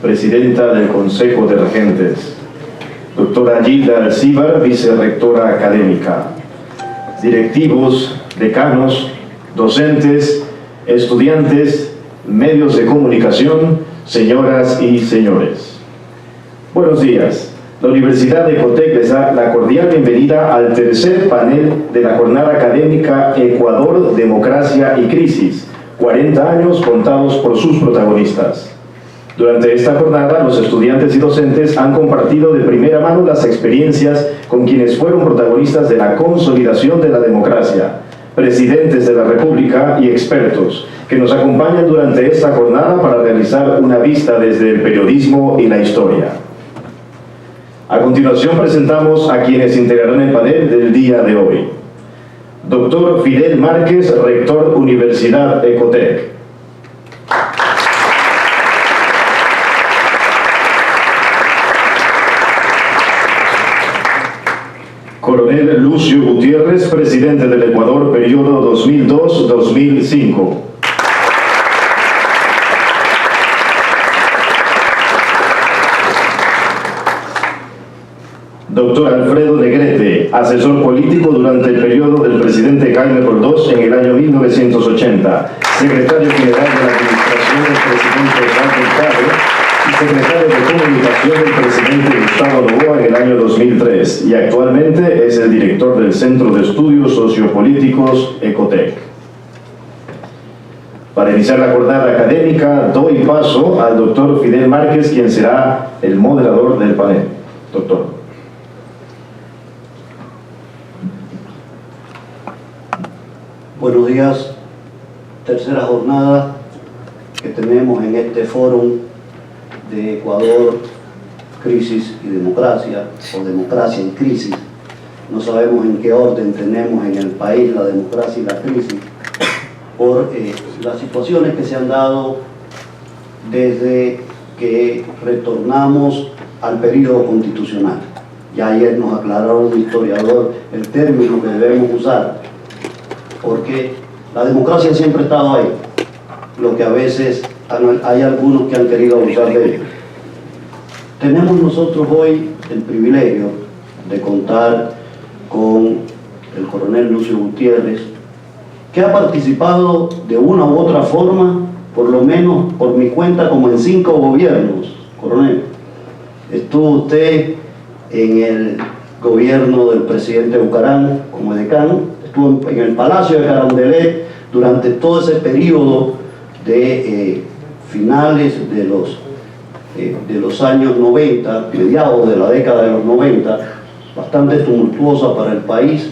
Presidenta del Consejo de Regentes, doctora Gilda Alcíbar, vicerrectora académica, directivos, decanos, docentes, estudiantes, medios de comunicación, señoras y señores. Buenos días. La Universidad de Ecotec les da la cordial bienvenida al tercer panel de la jornada académica Ecuador, Democracia y Crisis, 40 años contados por sus protagonistas. Durante esta jornada, los estudiantes y docentes han compartido de primera mano las experiencias con quienes fueron protagonistas de la consolidación de la democracia, presidentes de la República y expertos, que nos acompañan durante esta jornada para realizar una vista desde el periodismo y la historia. A continuación presentamos a quienes integrarán el panel del día de hoy. Doctor Fidel Márquez, rector Universidad Ecotec. Coronel Lucio Gutiérrez, presidente del Ecuador, periodo 2002-2005. Doctor Alfredo Negrete, asesor político durante el periodo del presidente Jaime Roldós en el año 1980, secretario general de la administración del presidente Osvaldo Hurtado y secretario de comunicación del presidente Gustavo Noboa en el año 2003, y actualmente es el director del Centro de Estudios Sociopolíticos Ecotec. Para iniciar la jornada académica, doy paso al doctor Fidel Márquez, quien será el moderador del panel. Doctor. Buenos días. Tercera jornada que tenemos en este fórum de Ecuador, Crisis y Democracia, o Democracia y Crisis. No sabemos en qué orden tenemos en el país la democracia y la crisis, por las situaciones que se han dado desde que retornamos al periodo constitucional. Ya ayer nos aclaró un historiador el término que debemos usar, porque la democracia siempre ha estado ahí, lo que a veces hay algunos que han querido abusar de ello. Tenemos nosotros hoy el privilegio de contar con el coronel Lucio Gutiérrez, que ha participado de una u otra forma, por lo menos por mi cuenta, como en 5 gobiernos. Coronel, estuvo usted en el gobierno del presidente Bucaram como decano, estuvo en el Palacio de Carondelet durante todo ese periodo de finales de los años 90, mediados de la década de los 90, bastante tumultuosa para el país,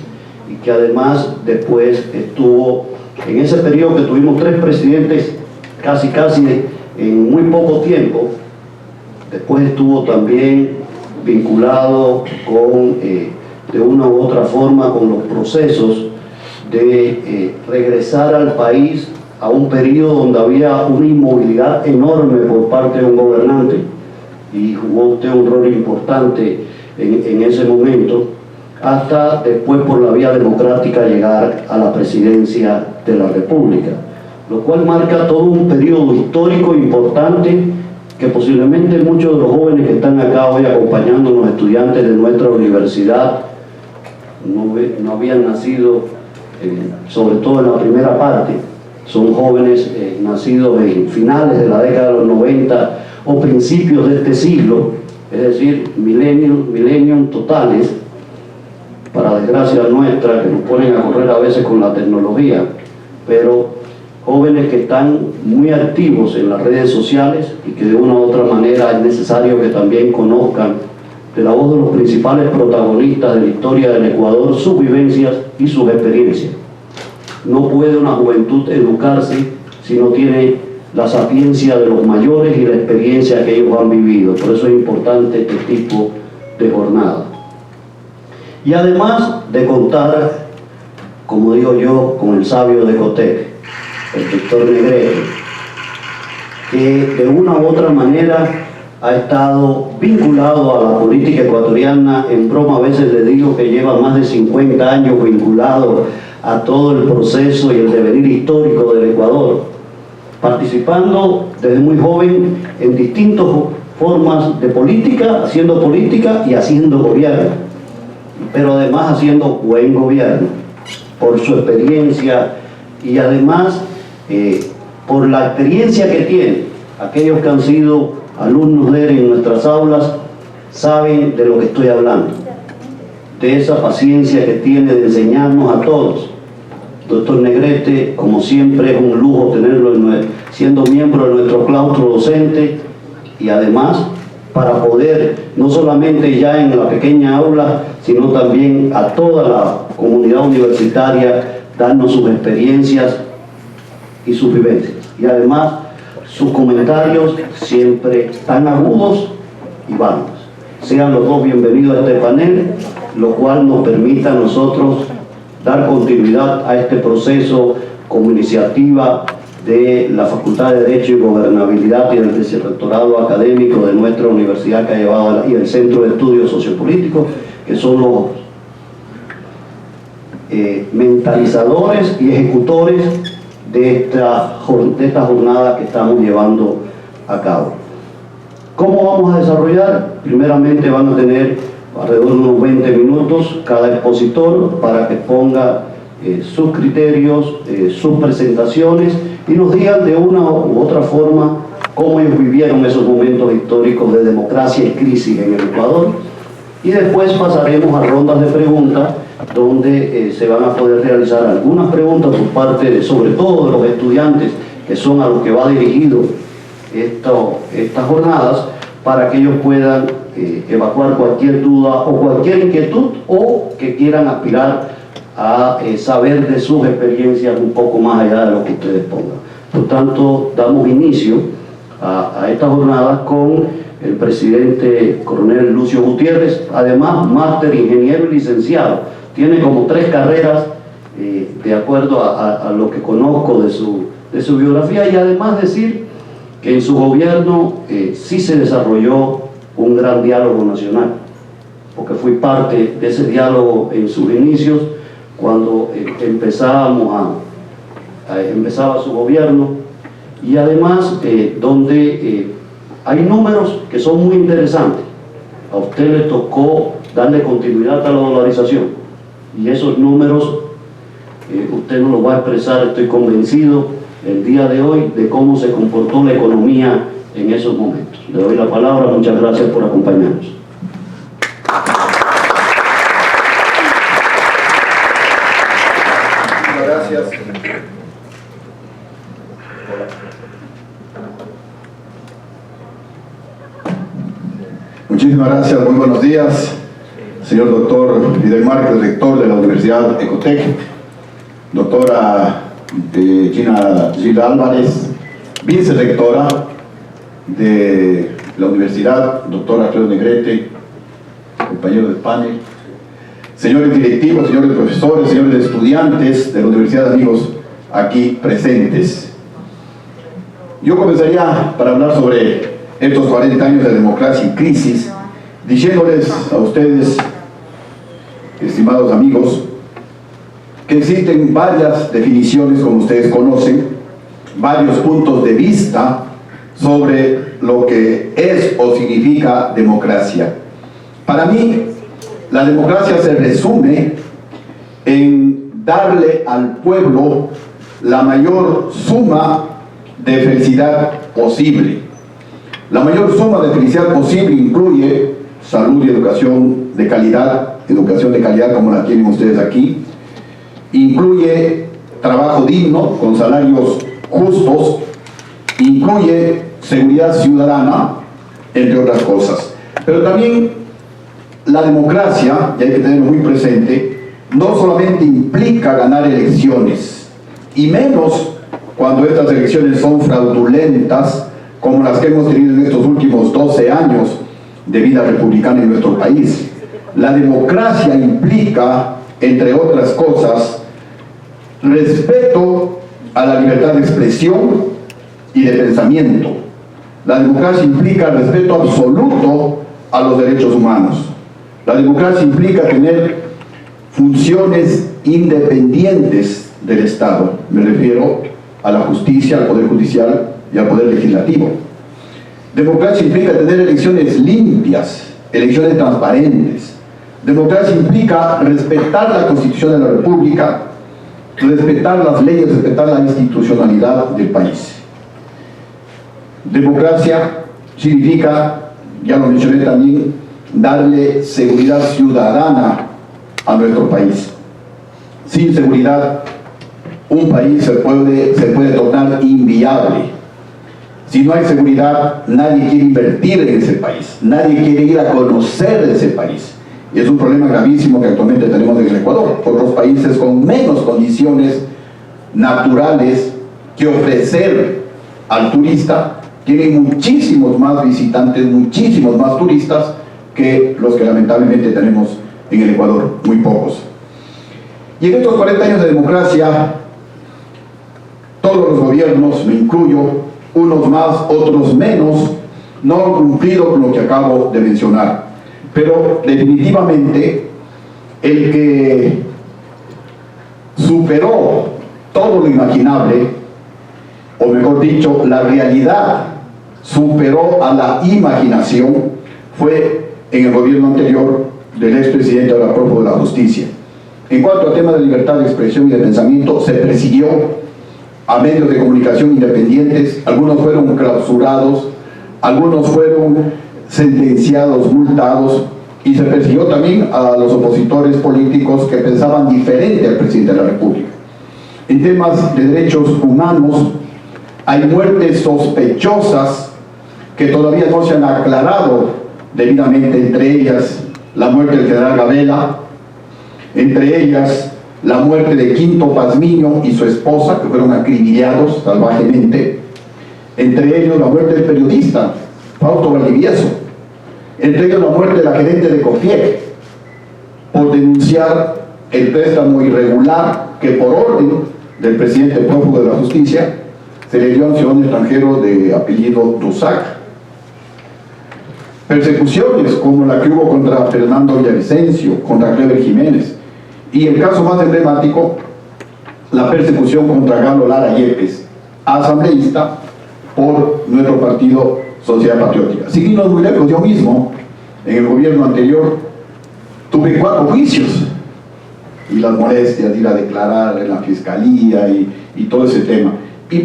y que además después estuvo, en ese periodo que tuvimos 3 presidentes casi en muy poco tiempo, después estuvo también vinculado con, de una u otra forma, con los procesos de regresar al país a un periodo donde había una inmovilidad enorme por parte de un gobernante, y jugó usted un rol importante en ese momento, hasta después por la vía democrática llegar a la presidencia de la República, lo cual marca todo un periodo histórico importante que posiblemente muchos de los jóvenes que están acá hoy acompañándonos, estudiantes de nuestra universidad, no habían nacido, sobre todo en la primera parte. Son jóvenes nacidos en finales de la década de los 90 o principios de este siglo, es decir, millennium totales, para desgracia nuestra, que nos ponen a correr a veces con la tecnología, pero jóvenes que están muy activos en las redes sociales y que de una u otra manera es necesario que también conozcan de la voz de los principales protagonistas de la historia del Ecuador sus vivencias y sus experiencias. No puede una juventud educarse si no tiene la sapiencia de los mayores y la experiencia que ellos han vivido. Por eso es importante este tipo de jornada. Y además de contar, como digo yo, con el sabio de Ecotec, el doctor Negrete, que de una u otra manera ha estado vinculado a la política ecuatoriana. En broma a veces le digo que lleva más de 50 años vinculado a todo el proceso y el devenir histórico del Ecuador. participando desde muy joven en distintas formas de política, haciendo política y haciendo gobierno, pero además haciendo buen gobierno, por su experiencia y además por la experiencia que tiene. Aquellos que han sido alumnos de él en nuestras aulas saben de lo que estoy hablando, de esa paciencia que tiene de enseñarnos a todos. Doctor Negrete, como siempre, es un lujo tenerlo siendo miembro de nuestro claustro docente, y además para poder, no solamente ya en la pequeña aula, sino también a toda la comunidad universitaria, darnos sus experiencias y sus vivencias. Y además, sus comentarios siempre tan agudos y válidos. Sean los dos bienvenidos a este panel, lo cual nos permita a nosotros dar continuidad a este proceso como iniciativa de la Facultad de Derecho y Gobernabilidad y del Vicerrectorado Académico de nuestra universidad que ha llevado, y el Centro de Estudios Sociopolíticos, que son los mentalizadores y ejecutores de esta jornada que estamos llevando a cabo. ¿Cómo vamos a desarrollar? Primeramente van a tener alrededor de unos 20 minutos cada expositor para que ponga sus criterios, sus presentaciones, y nos digan de una u otra forma cómo ellos vivieron esos momentos históricos de democracia y crisis en el Ecuador. Y después pasaremos a rondas de preguntas donde se van a poder realizar algunas preguntas por parte de, sobre todo, de los estudiantes, que son a los que va dirigido estas jornadas, para que ellos puedan evacuar cualquier duda o cualquier inquietud, o que quieran aspirar a saber de sus experiencias un poco más allá de lo que ustedes pongan. Por tanto, damos inicio a esta jornada con el presidente coronel Lucio Gutiérrez, además máster, ingeniero y licenciado. Tiene como 3 carreras, de acuerdo a lo que conozco de su biografía, y además decir que en su gobierno sí se desarrolló un gran diálogo nacional, porque fui parte de ese diálogo en sus inicios, cuando empezaba su gobierno, y además donde hay números que son muy interesantes. A usted le tocó darle continuidad a la dolarización, y esos números usted nos los va a expresar, estoy convencido, el día de hoy, de cómo se comportó la economía en esos momentos. Le doy la palabra, muchas gracias por acompañarnos. Gracias. Muchísimas gracias, muy buenos días, señor doctor Fidel Márquez, rector de la Universidad Ecotec, doctora Gina Gilda Álvarez, vicerrectora de la universidad, doctor Alfredo Negrete, compañero del panel, señores directivos, señores profesores, señores estudiantes de la universidad, amigos aquí presentes. Yo comenzaría para hablar sobre estos 40 años de democracia y crisis, diciéndoles a ustedes, estimados amigos, que existen varias definiciones, como ustedes conocen, varios puntos de vista sobre lo que es o significa democracia. Para mí, la democracia se resume en darle al pueblo la mayor suma de felicidad posible. La mayor suma de felicidad posible incluye salud y educación de calidad como la tienen ustedes aquí, incluye trabajo digno con salarios justos, incluye seguridad ciudadana, entre otras cosas. Pero también la democracia, y hay que tenerlo muy presente, no solamente implica ganar elecciones, y menos cuando estas elecciones son fraudulentas, como las que hemos tenido en estos últimos 12 años de vida republicana en nuestro país. La democracia implica, entre otras cosas, respeto a la libertad de expresión y de pensamiento. La democracia implica respeto absoluto a los derechos humanos. La democracia implica tener funciones independientes del Estado. Me refiero a la justicia, al Poder Judicial y al Poder Legislativo. Democracia implica tener elecciones limpias, elecciones transparentes. Democracia implica respetar la Constitución de la República, respetar las leyes, respetar la institucionalidad del país. Democracia significa, ya lo mencioné también, darle seguridad ciudadana a nuestro país. Sin seguridad, un país se puede tornar inviable. Si no hay seguridad, nadie quiere invertir en ese país, nadie quiere ir a conocer ese país. Y es un problema gravísimo que actualmente tenemos en el Ecuador. Otros países con menos condiciones naturales que ofrecer al turista tienen muchísimos más visitantes, muchísimos más turistas que los que lamentablemente tenemos en el Ecuador, muy pocos. Y en estos 40 años de democracia, todos los gobiernos, me incluyo, unos más, otros menos, no han cumplido con lo que acabo de mencionar. Pero definitivamente el que superó todo lo imaginable, o mejor dicho, la realidad superó a la imaginación, fue en el gobierno anterior del expresidente, ahora prófugo de la justicia. En cuanto al tema de libertad de expresión y de pensamiento, se persiguió a medios de comunicación independientes, algunos fueron clausurados, algunos fueron sentenciados, multados, y se persiguió también a los opositores políticos que pensaban diferente al presidente de la República. En temas de derechos humanos, hay muertes sospechosas que todavía no se han aclarado debidamente, entre ellas la muerte del general Gabela, entre ellas la muerte de Quinto Pazmiño y su esposa, que fueron acribillados salvajemente, entre ellos la muerte del periodista Fausto Valdivieso, entre ellos la muerte de la gerente de COFIEC por denunciar el préstamo irregular que por orden del presidente prófugo de la justicia se le dio a un ciudadano extranjero de apellido Dusac. Persecuciones como la que hubo contra Fernando Villavicencio, contra Clever Jiménez, y el caso más emblemático, la persecución contra Galo Lara Yepes, asambleísta por nuestro partido Sociedad Patriótica. Sin irnos muy lejos, yo mismo, en el gobierno anterior, tuve 4 juicios, y las molestias de ir a declarar en la fiscalía y todo ese tema. Y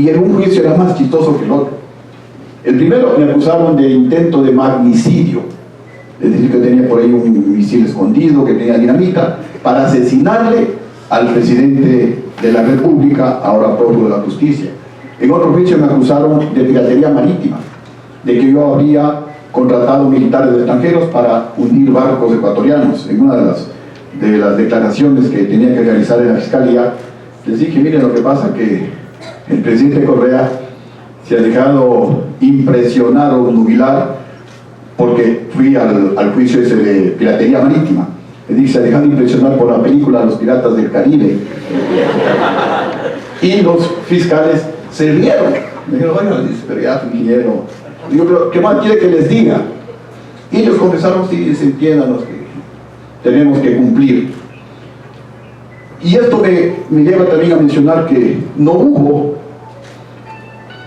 en un juicio era más chistoso que el otro. El primero me acusaron de intento de magnicidio, es decir, que tenía por ahí un misil escondido, que tenía dinamita, para asesinarle al presidente de la República, ahora prófugo de la justicia. En otro juicio me acusaron de piratería marítima, de que yo habría contratado militares extranjeros para hundir barcos ecuatorianos. En una de las declaraciones que tenía que realizar en la fiscalía, les dije, miren, lo que pasa que el presidente Correa se ha dejado impresionar o nubilar, porque fui al juicio ese de piratería marítima. Le dije, se ha dejado impresionar por la película Los Piratas del Caribe. Y los fiscales se rieron. Me dijeron, bueno, dice, pero ya, ingeniero. Digo, pero ¿qué más quiere que les diga? Y ellos confesaron, sí, se entiendan los que tenemos que cumplir. Y esto me lleva también a mencionar que no hubo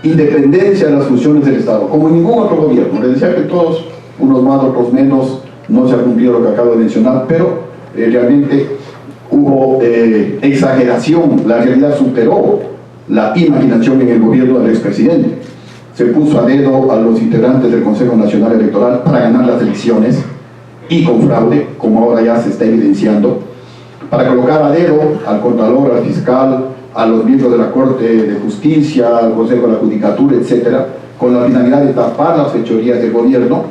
independencia de las funciones del Estado, como en ningún otro gobierno. Les decía que todos, unos más, otros menos, no se ha cumplido lo que acabo de mencionar, pero realmente hubo exageración. La realidad superó la imaginación en el gobierno del expresidente. Se puso a dedo a los integrantes del Consejo Nacional Electoral para ganar las elecciones, y con fraude, como ahora ya se está evidenciando, para colocar a dedo al Contralor, al Fiscal, a los miembros de la Corte de Justicia, al Consejo de la Judicatura, etcétera, con la finalidad de tapar las fechorías del gobierno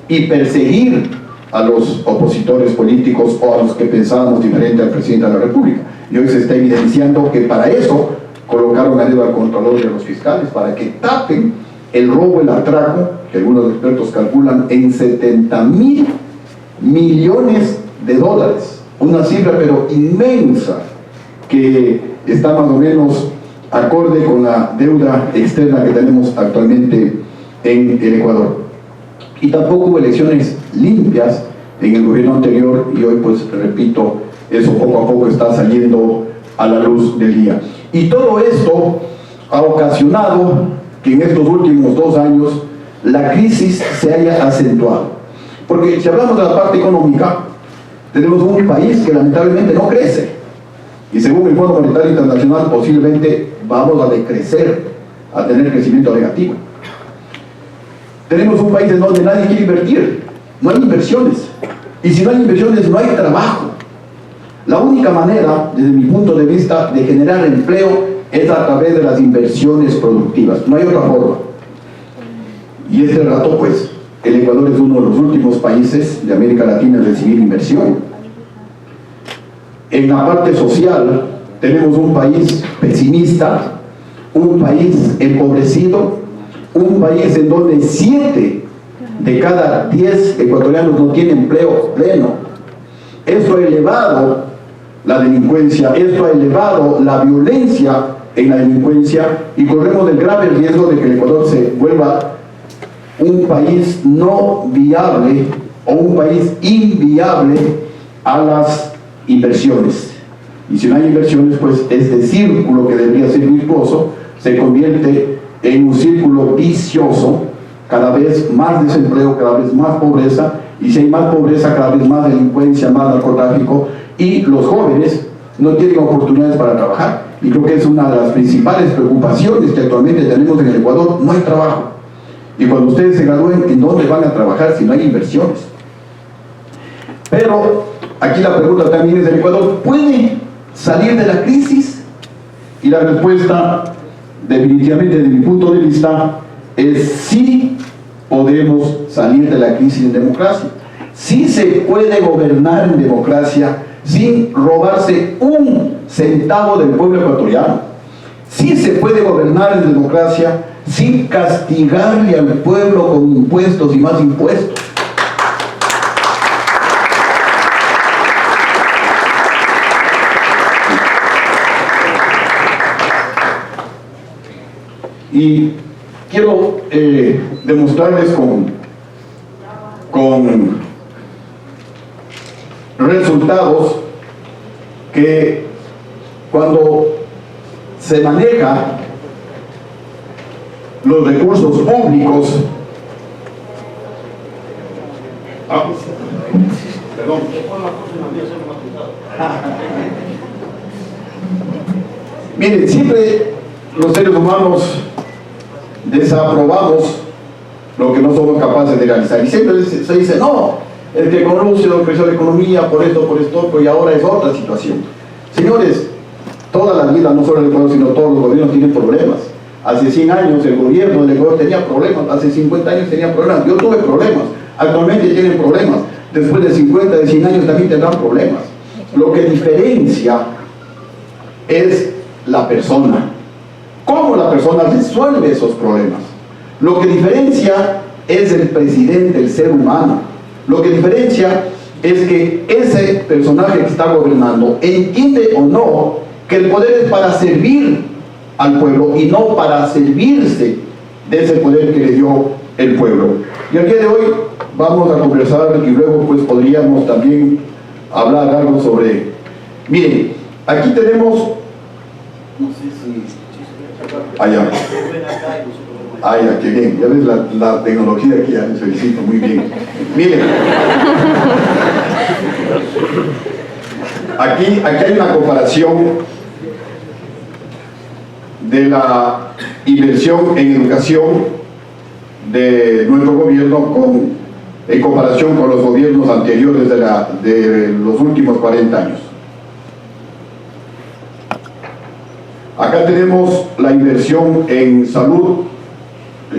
y perseguir a los opositores políticos o a los que pensábamos diferente al presidente de la República. Y hoy se está evidenciando que para eso colocaron a dedo al Contralor y a los fiscales, para que tapen el robo, el atraco, que algunos expertos calculan en 70.000 millones de dólares, una cifra pero inmensa, que está más o menos acorde con la deuda externa que tenemos actualmente en el Ecuador. Y tampoco hubo elecciones limpias en el gobierno anterior, y hoy, pues repito, eso poco a poco está saliendo a la luz del día. Y todo esto ha ocasionado que en estos últimos 2 años la crisis se haya acentuado. Porque si hablamos de la parte económica, tenemos un país que lamentablemente no crece. Y según el Fondo Monetario Internacional, posiblemente vamos a decrecer, a tener crecimiento negativo. Tenemos un país en donde nadie quiere invertir, no hay inversiones. Y si no hay inversiones, no hay trabajo. La única manera, desde mi punto de vista, de generar empleo es a través de las inversiones productivas. No hay otra forma. Y este rato, pues, el Ecuador es uno de los últimos países de América Latina en recibir inversión. En la parte social, tenemos un país pesimista, un país empobrecido, un país en donde 7 de cada 10 ecuatorianos no tienen empleo pleno. Esto ha elevado la delincuencia, esto ha elevado la violencia en la delincuencia y corremos el grave riesgo de que el Ecuador se vuelva un país no viable o un país inviable a las inversiones. Y si no hay inversiones, pues este círculo que debería ser virtuoso se convierte en un círculo vicioso, cada vez más desempleo, cada vez más pobreza, y si hay más pobreza, cada vez más delincuencia, más narcotráfico, y los jóvenes no tienen oportunidades para trabajar. Y creo que es una de las principales preocupaciones que actualmente tenemos en el Ecuador: no hay trabajo. Y cuando ustedes se gradúen, ¿en dónde van a trabajar si no hay inversiones? Pero aquí la pregunta también es: ¿el Ecuador puede salir de la crisis? Y la respuesta, definitivamente desde mi punto de vista, es sí podemos salir de la crisis en democracia. Sí se puede gobernar en democracia sin robarse un centavo del pueblo ecuatoriano. Sí se puede gobernar en democracia sin castigarle al pueblo con impuestos y más impuestos. Y quiero demostrarles con resultados que cuando se maneja los recursos públicos, perdón, miren, siempre los seres humanos desaprobamos lo que no somos capaces de realizar, y siempre se dice: no, el que con Rusia creció la economía por esto, y ahora es otra situación. Señores, toda la vida, no solo el Ecuador, sino todos los gobiernos tienen problemas. Hace 100 años el gobierno del Ecuador tenía problemas, hace 50 años tenía problemas, yo tuve problemas, actualmente tienen problemas, después de 50, de 100 años también tendrán problemas. Lo que diferencia es la persona, cómo la persona resuelve esos problemas. Lo que diferencia es el presidente, el ser humano. Lo que diferencia es que ese personaje que está gobernando entiende o no que el poder es para servir al pueblo y no para servirse de ese poder que le dio el pueblo. Y el día de hoy vamos a conversar, y luego pues podríamos también hablar algo sobre... Miren, aquí tenemos... No sé si... Allá. Ya, qué bien. Ya ves la tecnología aquí, les felicito, muy bien. Miren. Aquí hay una comparación de la inversión en educación de nuestro gobierno en comparación con los gobiernos anteriores de los últimos 40 años. Acá tenemos la inversión en salud,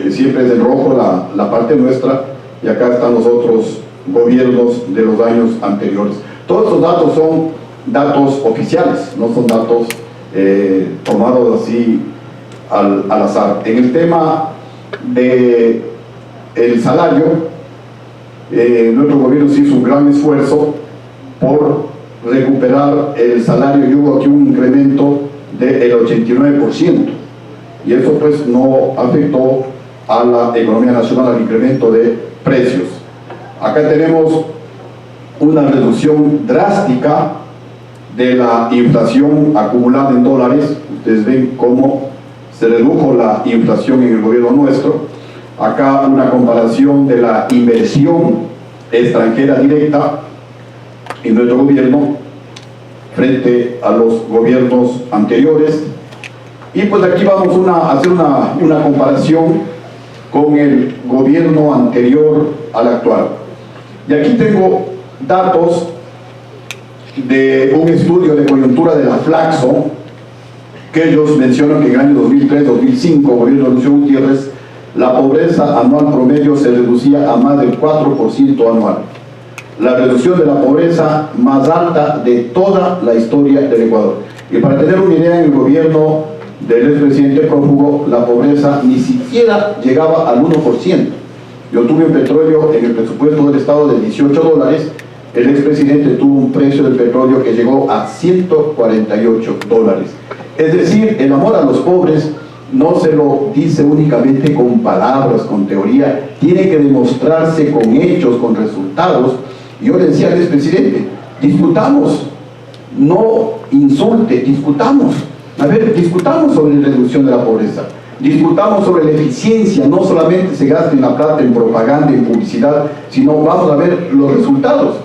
siempre es en rojo la parte nuestra, y acá están los otros gobiernos de los años anteriores. Todos estos datos son datos oficiales, no son datos tomados así al azar. En el tema del salario, nuestro gobierno sí hizo un gran esfuerzo por recuperar el salario, y hubo aquí un incremento del 89%, y eso pues no afectó a la economía nacional, al incremento de precios. Acá tenemos una reducción drástica de la inflación acumulada en dólares. Ustedes ven cómo se redujo la inflación en el gobierno nuestro. Acá una comparación de la inversión extranjera directa en nuestro gobierno frente a los gobiernos anteriores. Y pues aquí vamos a hacer una comparación con el gobierno anterior al actual. Y aquí tengo datos de un estudio de coyuntura de la Flaxo, que ellos mencionan que en el año 2003-2005, gobierno de Lucio Gutiérrez, la pobreza anual promedio se reducía a más del 4% anual. La reducción de la pobreza más alta de toda la historia del Ecuador. Y para tener una idea, en el gobierno del expresidente prófugo, la pobreza ni siquiera llegaba al 1%. Yo tuve un petróleo en el presupuesto del Estado de $18, el expresidente tuvo un precio del petróleo que llegó a $148. Es decir, el amor a los pobres no se lo dice únicamente con palabras, con teoría, tiene que demostrarse con hechos, con resultados. Y yo le decía al expresidente, discutamos, no insulte, discutamos. A ver, discutamos sobre la reducción de la pobreza, discutamos sobre la eficiencia, no solamente se gaste la plata en propaganda, en publicidad, sino vamos a ver los resultados.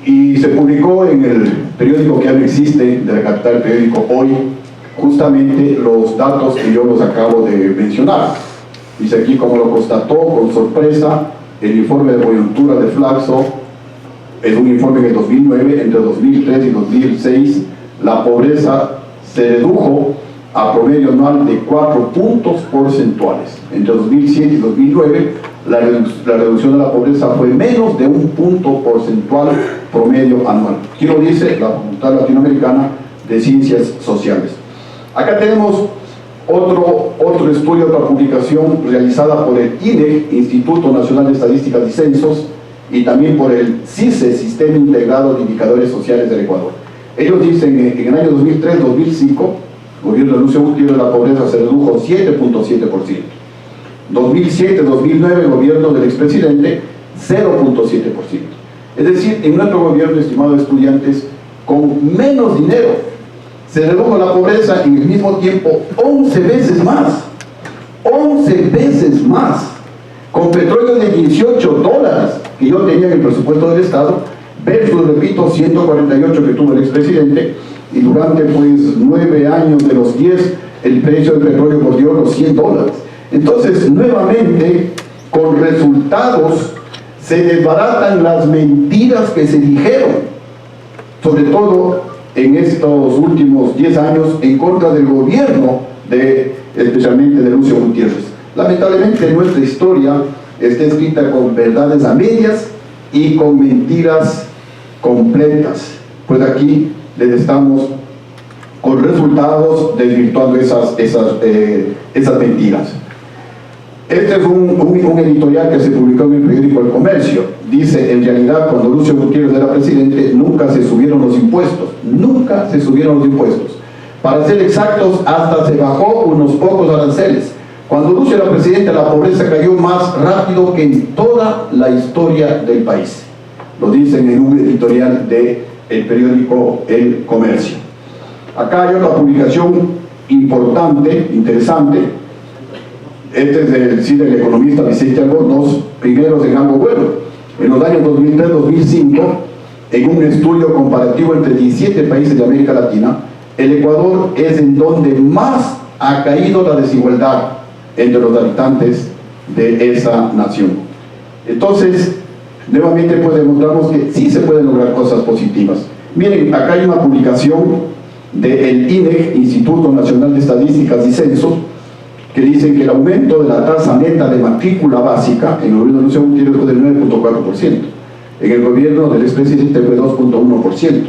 Y se publicó en el periódico que ya no existe, de la capital, el periódico Hoy, justamente los datos que yo los acabo de mencionar. Dice aquí, como lo constató con sorpresa el informe de coyuntura de Flaxo, es un informe en el 2009, entre 2003 y 2006, la pobreza se redujo a promedio anual de 4 puntos porcentuales. Entre 2007 y 2009, la reducción de la pobreza fue menos de 1 punto porcentual promedio anual. Aquí lo dice la Facultad Latinoamericana de Ciencias Sociales. Acá tenemos otro estudio, otra publicación realizada por el INEC, Instituto Nacional de Estadísticas y Censos, y también por el CICE, Sistema Integrado de Indicadores Sociales del Ecuador. Ellos dicen que en el año 2003-2005, gobierno de Lucio Gutiérrez, la pobreza se redujo 7.7%. 2007-2009, gobierno del expresidente, 0.7%. Es decir, en nuestro gobierno, estimados estudiantes, con menos dinero, se redujo la pobreza en el mismo tiempo 11 veces más. 11 veces más. Con petróleo de $18 que yo tenía en el presupuesto del Estado, versus, repito, 148 que tuvo el expresidente, y durante pues 9 años de los 10, el precio del petróleo bordeó los $100. Entonces, nuevamente, con resultados, se desbaratan las mentiras que se dijeron, sobre todo en estos últimos 10 años, en contra del gobierno, especialmente de Lucio Gutiérrez. Lamentablemente, nuestra historia está escrita con verdades a medias y con mentiras completas. Pues aquí les estamos con resultados desvirtuando esas mentiras. Este es un editorial que se publicó en el periódico El Comercio. Dice, en realidad, cuando Lucio Gutiérrez era presidente, nunca se subieron los impuestos. Nunca se subieron los impuestos. Para ser exactos, hasta se bajó unos pocos aranceles. Cuando Lucio era presidente, la pobreza cayó más rápido que en toda la historia del país. Lo dicen en un editorial del periódico El Comercio. Acá hay otra publicación importante, interesante. Este es del economista Vicente Albornoz, primeros en algo bueno. En los años 2003-2005, en un estudio comparativo entre 17 países de América Latina, el Ecuador es en donde más ha caído la desigualdad entre los habitantes de esa nación. Entonces, nuevamente pues demostramos que sí se pueden lograr cosas positivas. Miren, acá hay una publicación del INEC, Instituto Nacional de Estadísticas y Censos, que dicen que el aumento de la tasa neta de matrícula básica en el gobierno de Lucio Gutiérrez fue del 9.4%, en el gobierno del expresidente fue 2.1%.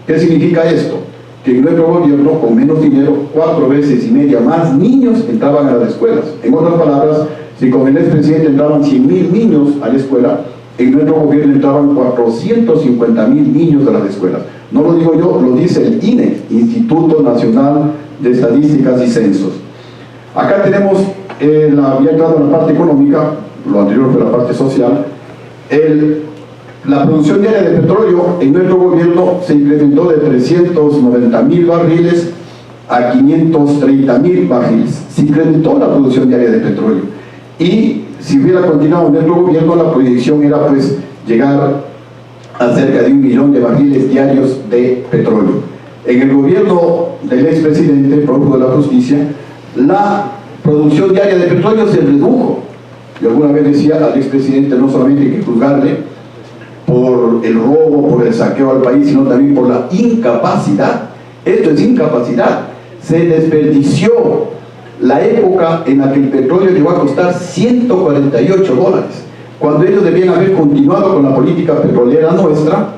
¿Qué significa esto? Que en nuestro gobierno, con menos dinero, 4 veces y media más niños entraban a las escuelas. En otras palabras, si con el expresidente entraban 100.000 niños a la escuela, en nuestro gobierno entraban 450.000 niños a las escuelas. No lo digo yo, lo dice el INE, Instituto Nacional de Estadísticas y Censos. Acá tenemos, había entrado en la parte económica, lo anterior fue la parte social, La producción diaria de petróleo en nuestro gobierno se incrementó de 390.000 barriles a 530.000 barriles. Se incrementó la producción diaria de petróleo. Y si hubiera continuado nuestro gobierno, la proyección era pues llegar a cerca de 1 millón de barriles diarios de petróleo. En el gobierno del expresidente, prófugo de la justicia, la producción diaria de petróleo se redujo. Yo alguna vez decía al expresidente, no solamente hay que juzgarle por el robo, por el saqueo al país, sino también por la incapacidad. Esto es incapacidad. Se desperdició la época en la que el petróleo llegó a costar $148, cuando ellos debían haber continuado con la política petrolera nuestra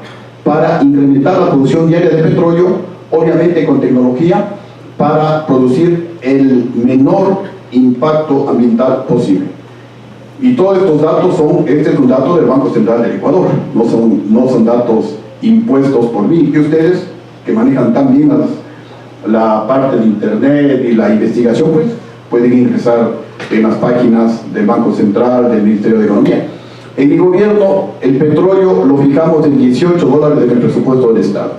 para incrementar la producción diaria de petróleo, obviamente con tecnología, para producir el menor impacto ambiental posible. Y todos estos datos este es un dato del Banco Central del Ecuador, no son datos impuestos por mí, y ustedes que manejan tan bien la parte de internet y la investigación, pues pueden ingresar en las páginas del Banco Central, del Ministerio de Economía. En mi gobierno, el petróleo lo fijamos en $18 en el presupuesto del Estado.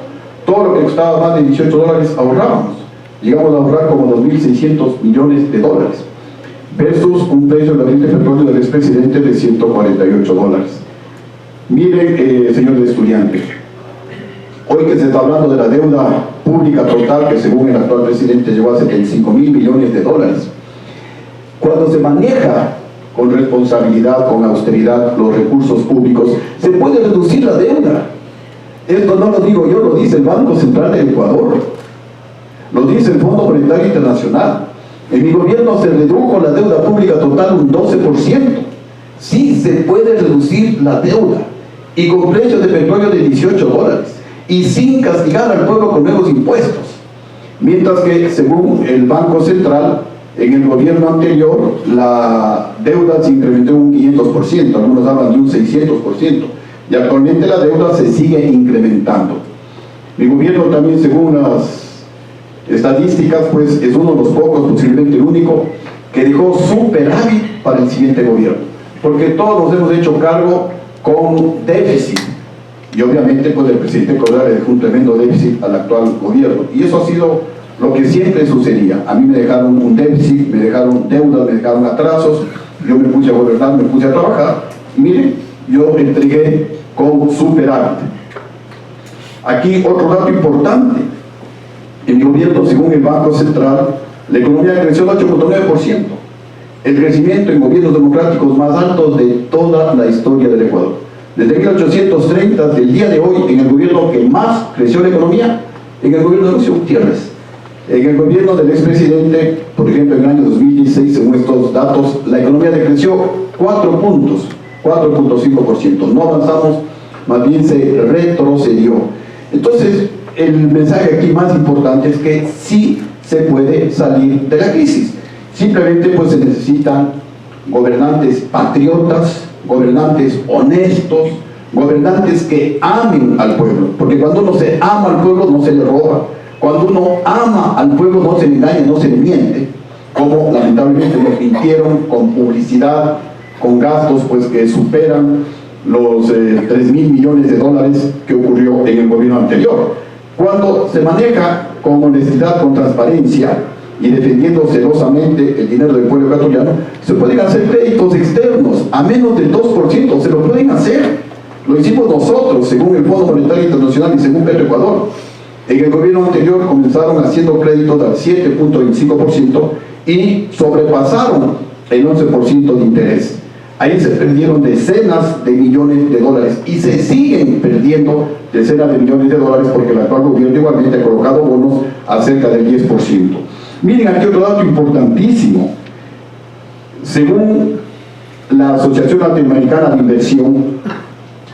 Todo lo que costaba más de $18 ahorrábamos. Llegamos a ahorrar como 2.600 millones de dólares, versus un precio del barril de petróleo del expresidente de $148. Miren, señores estudiantes, hoy que se está hablando de la deuda pública total, que según el actual presidente llegó a 75.000 millones de dólares, cuando se maneja con responsabilidad, con austeridad, los recursos públicos, se puede reducir la deuda. Esto no lo digo yo, lo dice el Banco Central del Ecuador, lo dice el Fondo Monetario Internacional. En mi gobierno se redujo la deuda pública total un 12%. Sí se puede reducir la deuda, y con precios de petróleo de $18, y sin castigar al pueblo con nuevos impuestos. Mientras que, según el Banco Central, en el gobierno anterior, la deuda se incrementó un 500%, algunos hablan de un 600%, y actualmente la deuda se sigue incrementando. Mi gobierno también, según las estadísticas, pues es uno de los pocos, posiblemente el único, que dejó superávit para el siguiente gobierno, porque todos nos hemos hecho cargo con déficit, y obviamente pues el presidente Correa le dejó un tremendo déficit al actual gobierno, y eso ha sido lo que siempre sucedía. A mí me dejaron un déficit, me dejaron deudas, me dejaron atrasos, yo me puse a gobernar, me puse a trabajar, y miren, yo entregué con superávit. Aquí otro dato importante: en mi gobierno, según el Banco Central, la economía creció al 8.9%, el crecimiento en gobiernos democráticos más altos de toda la historia del Ecuador. Desde 1830, del día de hoy, en el gobierno que más creció la economía, en el gobierno de Lucio Gutiérrez. En el gobierno del expresidente, por ejemplo, en el año 2016, según estos datos, la economía decreció 4 puntos, 4.5%. No avanzamos, más bien se retrocedió. Entonces, el mensaje aquí más importante es que sí se puede salir de la crisis. Simplemente pues se necesitan gobernantes patriotas, gobernantes honestos, gobernantes que amen al pueblo, porque cuando uno se ama al pueblo no se le roba, cuando uno ama al pueblo no se le engaña, no se le miente, como lamentablemente nos mintieron con publicidad, con gastos pues que superan los 3.000 millones de dólares que ocurrió en el gobierno anterior. Cuando se maneja con honestidad, con transparencia y defendiendo celosamente el dinero del pueblo ecuatoriano, se pueden hacer créditos externos a menos del 2%, se lo pueden hacer. Lo hicimos nosotros, según el Fondo Monetario Internacional y según Petroecuador. En el gobierno anterior comenzaron haciendo créditos al 7.25% y sobrepasaron el 11% de interés. Ahí se perdieron decenas de millones de dólares y se siguen perdiendo decenas de millones de dólares porque el actual gobierno igualmente ha colocado bonos a cerca del 10%. Miren aquí otro dato importantísimo. Según la Asociación Latinoamericana de Inversión,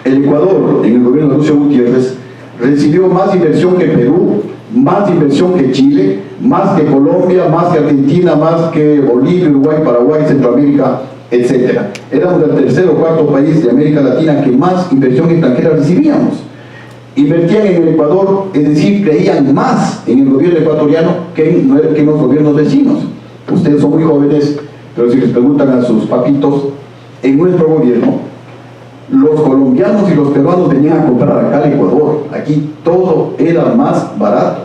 el Ecuador, en el gobierno de Lucio Gutiérrez, recibió más inversión que Perú, más inversión que Chile, más que Colombia, más que Argentina, más que Bolivia, Uruguay, Paraguay, Centroamérica, etc. Éramos el tercer o cuarto país de América Latina que más inversión extranjera recibíamos. Invertían en el Ecuador, es decir, creían más en el gobierno ecuatoriano que en los gobiernos vecinos. Ustedes son muy jóvenes, pero si les preguntan a sus papitos, en nuestro gobierno, los colombianos y los peruanos venían a comprar acá al Ecuador. Aquí todo era más barato.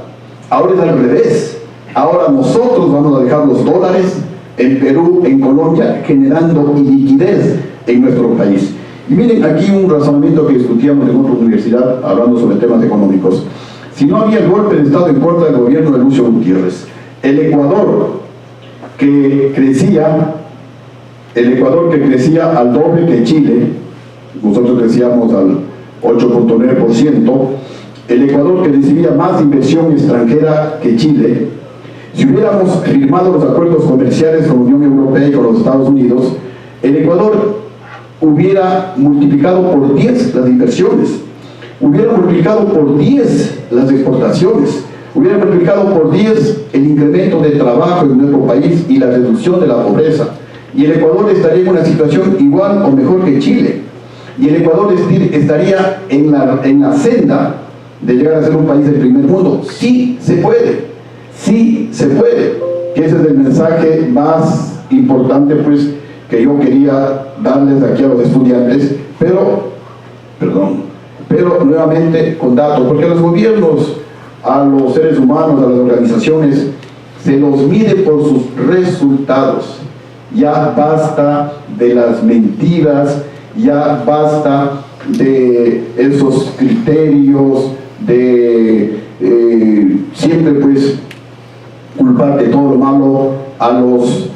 Ahora es al revés. Ahora nosotros vamos a dejar los dólares en Perú, en Colombia, generando liquidez en nuestro país. Y miren, aquí un razonamiento que discutíamos en otra universidad hablando sobre temas económicos. Si no había el golpe de Estado en contra del gobierno de Lucio Gutiérrez, el Ecuador que crecía al doble que Chile, nosotros crecíamos al 8.9%, el Ecuador que recibía más inversión extranjera que Chile, si hubiéramos firmado los acuerdos comerciales con la Unión Europea y con los Estados Unidos, el Ecuador hubiera multiplicado por 10 las inversiones, hubiera multiplicado por 10 las exportaciones, hubiera multiplicado por 10 el incremento de trabajo en nuestro país y la reducción de la pobreza. Y el Ecuador estaría en una situación igual o mejor que Chile. Y el Ecuador estaría en la senda de llegar a ser un país del primer mundo. Sí se puede, sí se puede. Que ese es el mensaje más importante, pues, que yo quería darles aquí a los estudiantes, pero nuevamente con datos, porque a los gobiernos, a los seres humanos, a las organizaciones, se los mide por sus resultados. Ya basta de las mentiras, ya basta de esos criterios de siempre pues culpar de todo lo malo a los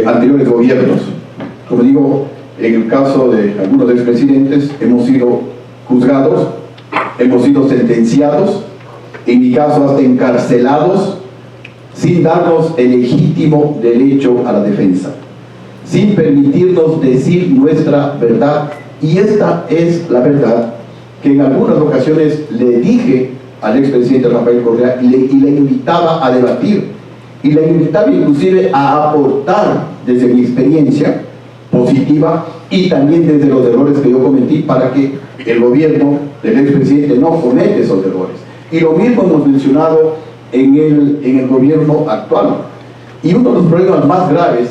anteriores gobiernos. Como digo, en el caso de algunos expresidentes hemos sido juzgados, hemos sido sentenciados, en mi caso hasta encarcelados, sin darnos el legítimo derecho a la defensa, sin permitirnos decir nuestra verdad. Y esta es la verdad que en algunas ocasiones le dije al expresidente Rafael Correa y le invitaba a debatir, y le invitaba inclusive a aportar desde mi experiencia positiva y también desde los errores que yo cometí para que el gobierno del expresidente no cometa esos errores. Y lo mismo hemos mencionado en el gobierno actual. Y uno de los problemas más graves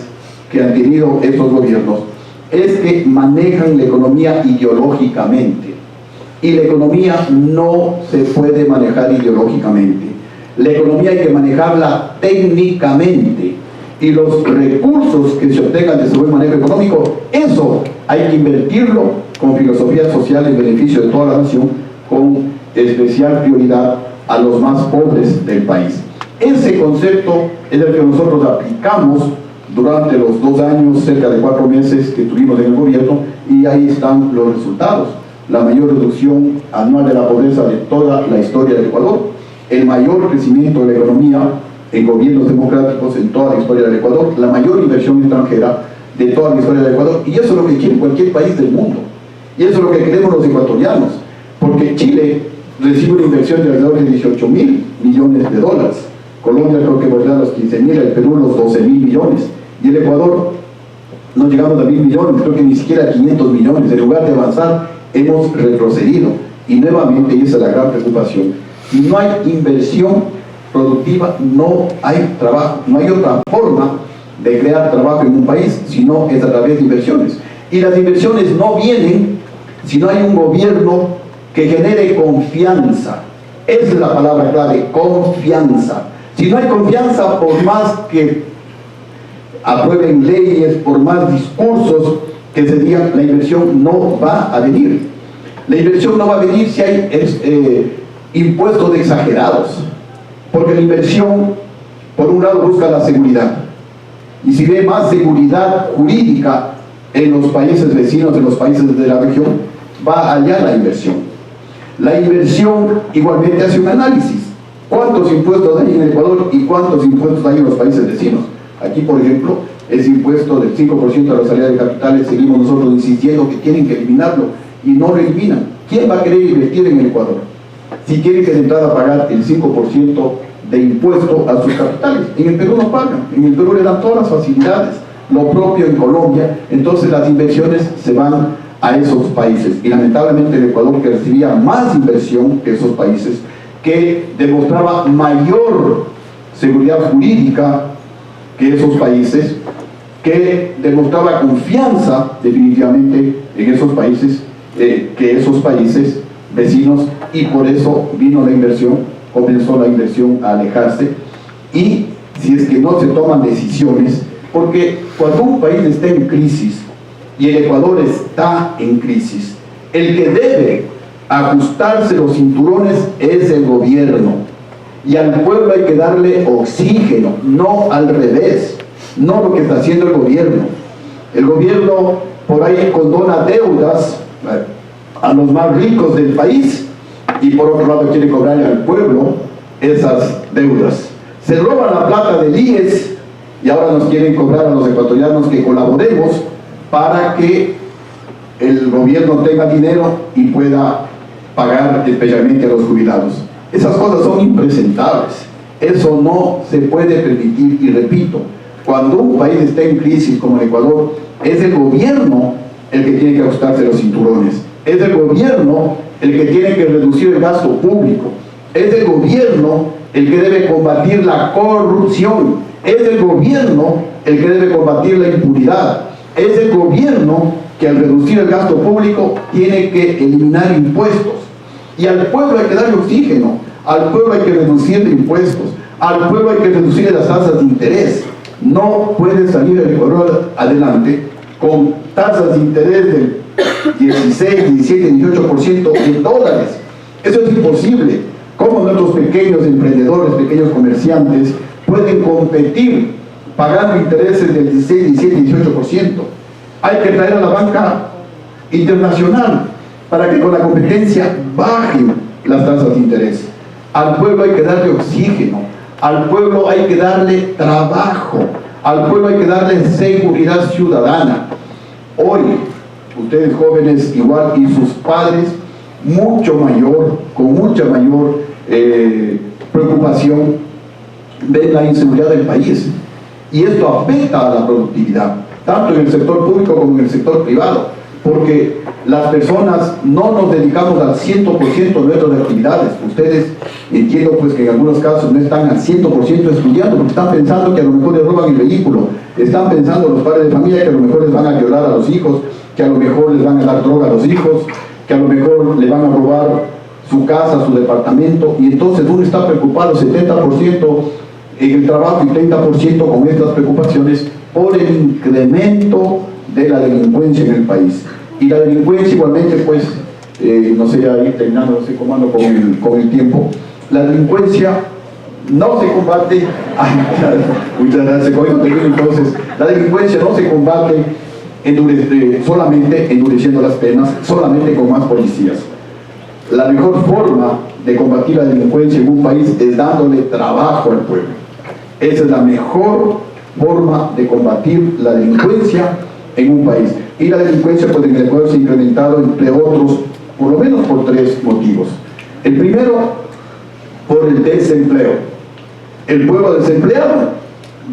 que han tenido estos gobiernos es que manejan la economía ideológicamente. Y la economía no se puede manejar ideológicamente. La economía hay que manejarla técnicamente. Y los recursos que se obtengan de su buen manejo económico, eso hay que invertirlo con filosofía social en beneficio de toda la nación, con especial prioridad a los más pobres del país. Ese concepto es el que nosotros aplicamos durante los 2 años, cerca de 4 meses que tuvimos en el gobierno, y ahí están los resultados. La mayor reducción anual de la pobreza de toda la historia del Ecuador, el mayor crecimiento de la economía en gobiernos democráticos en toda la historia del Ecuador, la mayor inversión extranjera de toda la historia del Ecuador, y eso es lo que quiere cualquier país del mundo, y eso es lo que queremos los ecuatorianos, porque Chile recibe una inversión de alrededor de 18.000 millones de dólares, Colombia creo que bordea los 15.000, el Perú los 12.000 millones, y el Ecuador no llegamos a 1.000 millones, creo que ni siquiera a 500 millones, en lugar de avanzar hemos retrocedido, y nuevamente esa es la gran preocupación. Si no hay inversión productiva, no hay trabajo, no hay otra forma de crear trabajo en un país, sino es a través de inversiones. Y las inversiones no vienen si no hay un gobierno que genere confianza. Esa es la palabra clave, confianza. Si no hay confianza, por más que aprueben leyes, por más discursos que se digan, la inversión no va a venir. La inversión no va a venir si hay impuestos exagerados, porque la inversión, por un lado, busca la seguridad, y si ve más seguridad jurídica en los países vecinos, en los países de la región, va allá la inversión. La inversión igualmente hace un análisis. ¿Cuántos impuestos hay en Ecuador y cuántos impuestos hay en los países vecinos? Aquí, por ejemplo, ese impuesto del 5% a la salida de capitales, seguimos nosotros insistiendo que tienen que eliminarlo, y no lo eliminan. ¿Quién va a querer invertir en el Ecuador si quieren que de entrada pagar el 5% de impuesto a sus capitales? En el Perú no pagan, en el Perú le dan todas las facilidades, lo propio en Colombia. Entonces las inversiones se van a esos países, y lamentablemente el Ecuador, que recibía más inversión que esos países, que demostraba mayor seguridad jurídica que esos países, que demostraba confianza definitivamente en esos países, que esos países vecinos, y por eso vino la inversión, comenzó la inversión a alejarse. Y si es que no se toman decisiones, porque cuando un país está en crisis y el Ecuador está en crisis, el que debe ajustarse los cinturones es el gobierno, y al pueblo hay que darle oxígeno, no al revés, no lo que está haciendo el gobierno. El gobierno por ahí condona deudas a los más ricos del país y por otro lado quiere cobrarle al pueblo esas deudas. Se roban la plata del IES y ahora nos quieren cobrar a los ecuatorianos que colaboremos para que el gobierno tenga dinero y pueda pagar especialmente a los jubilados. Esas cosas son impresentables, eso no se puede permitir. Y repito, cuando un país está en crisis como el Ecuador, es el gobierno el que tiene que ajustarse los cinturones, es el gobierno el que tiene que reducir el gasto público, es el gobierno el que debe combatir la corrupción, es el gobierno el que debe combatir la impunidad, es el gobierno que al reducir el gasto público tiene que eliminar impuestos. Y al pueblo hay que darle oxígeno, al pueblo hay que reducirle impuestos, al pueblo hay que reducirle las tasas de interés. No puede salir el Ecuador adelante con tasas de interés del 16, 17, 18% en dólares. Eso es imposible. ¿Cómo nuestros pequeños emprendedores, pequeños comerciantes pueden competir pagando intereses del 16, 17, 18%? Hay que traer a la banca internacional para que con la competencia bajen las tasas de interés. Al pueblo hay que darle oxígeno, al pueblo hay que darle trabajo, al pueblo hay que darle seguridad ciudadana. Hoy, ustedes jóvenes igual y sus padres, con mucha mayor preocupación, ven la inseguridad del país. Y esto afecta a la productividad, tanto en el sector público como en el sector privado, porque las personas no nos dedicamos al 100% de nuestras actividades. Ustedes entiendo pues que en algunos casos no están al 100% estudiando, porque están pensando que a lo mejor les roban el vehículo, están pensando los padres de familia que a lo mejor les van a violar a los hijos, que a lo mejor les van a dar droga a los hijos, que a lo mejor le van a robar su casa, su departamento, y entonces uno está preocupado 70% en el trabajo y 30% con estas preocupaciones por el incremento de la delincuencia en el país. Y la delincuencia igualmente, pues, no sé, ya ir terminando, no sé cómo ando con el tiempo. La delincuencia no se combate, muchas gracias, con eso termino entonces. La delincuencia no se combate solamente endureciendo las penas, solamente con más policías. La mejor forma de combatir la delincuencia en un país es dándole trabajo al pueblo. Esa es la mejor forma de combatir la delincuencia en un país. Y la delincuencia pues en el Ecuador se ha incrementado, entre otros, por lo menos por 3 motivos. El primero, por el desempleo. El pueblo desempleado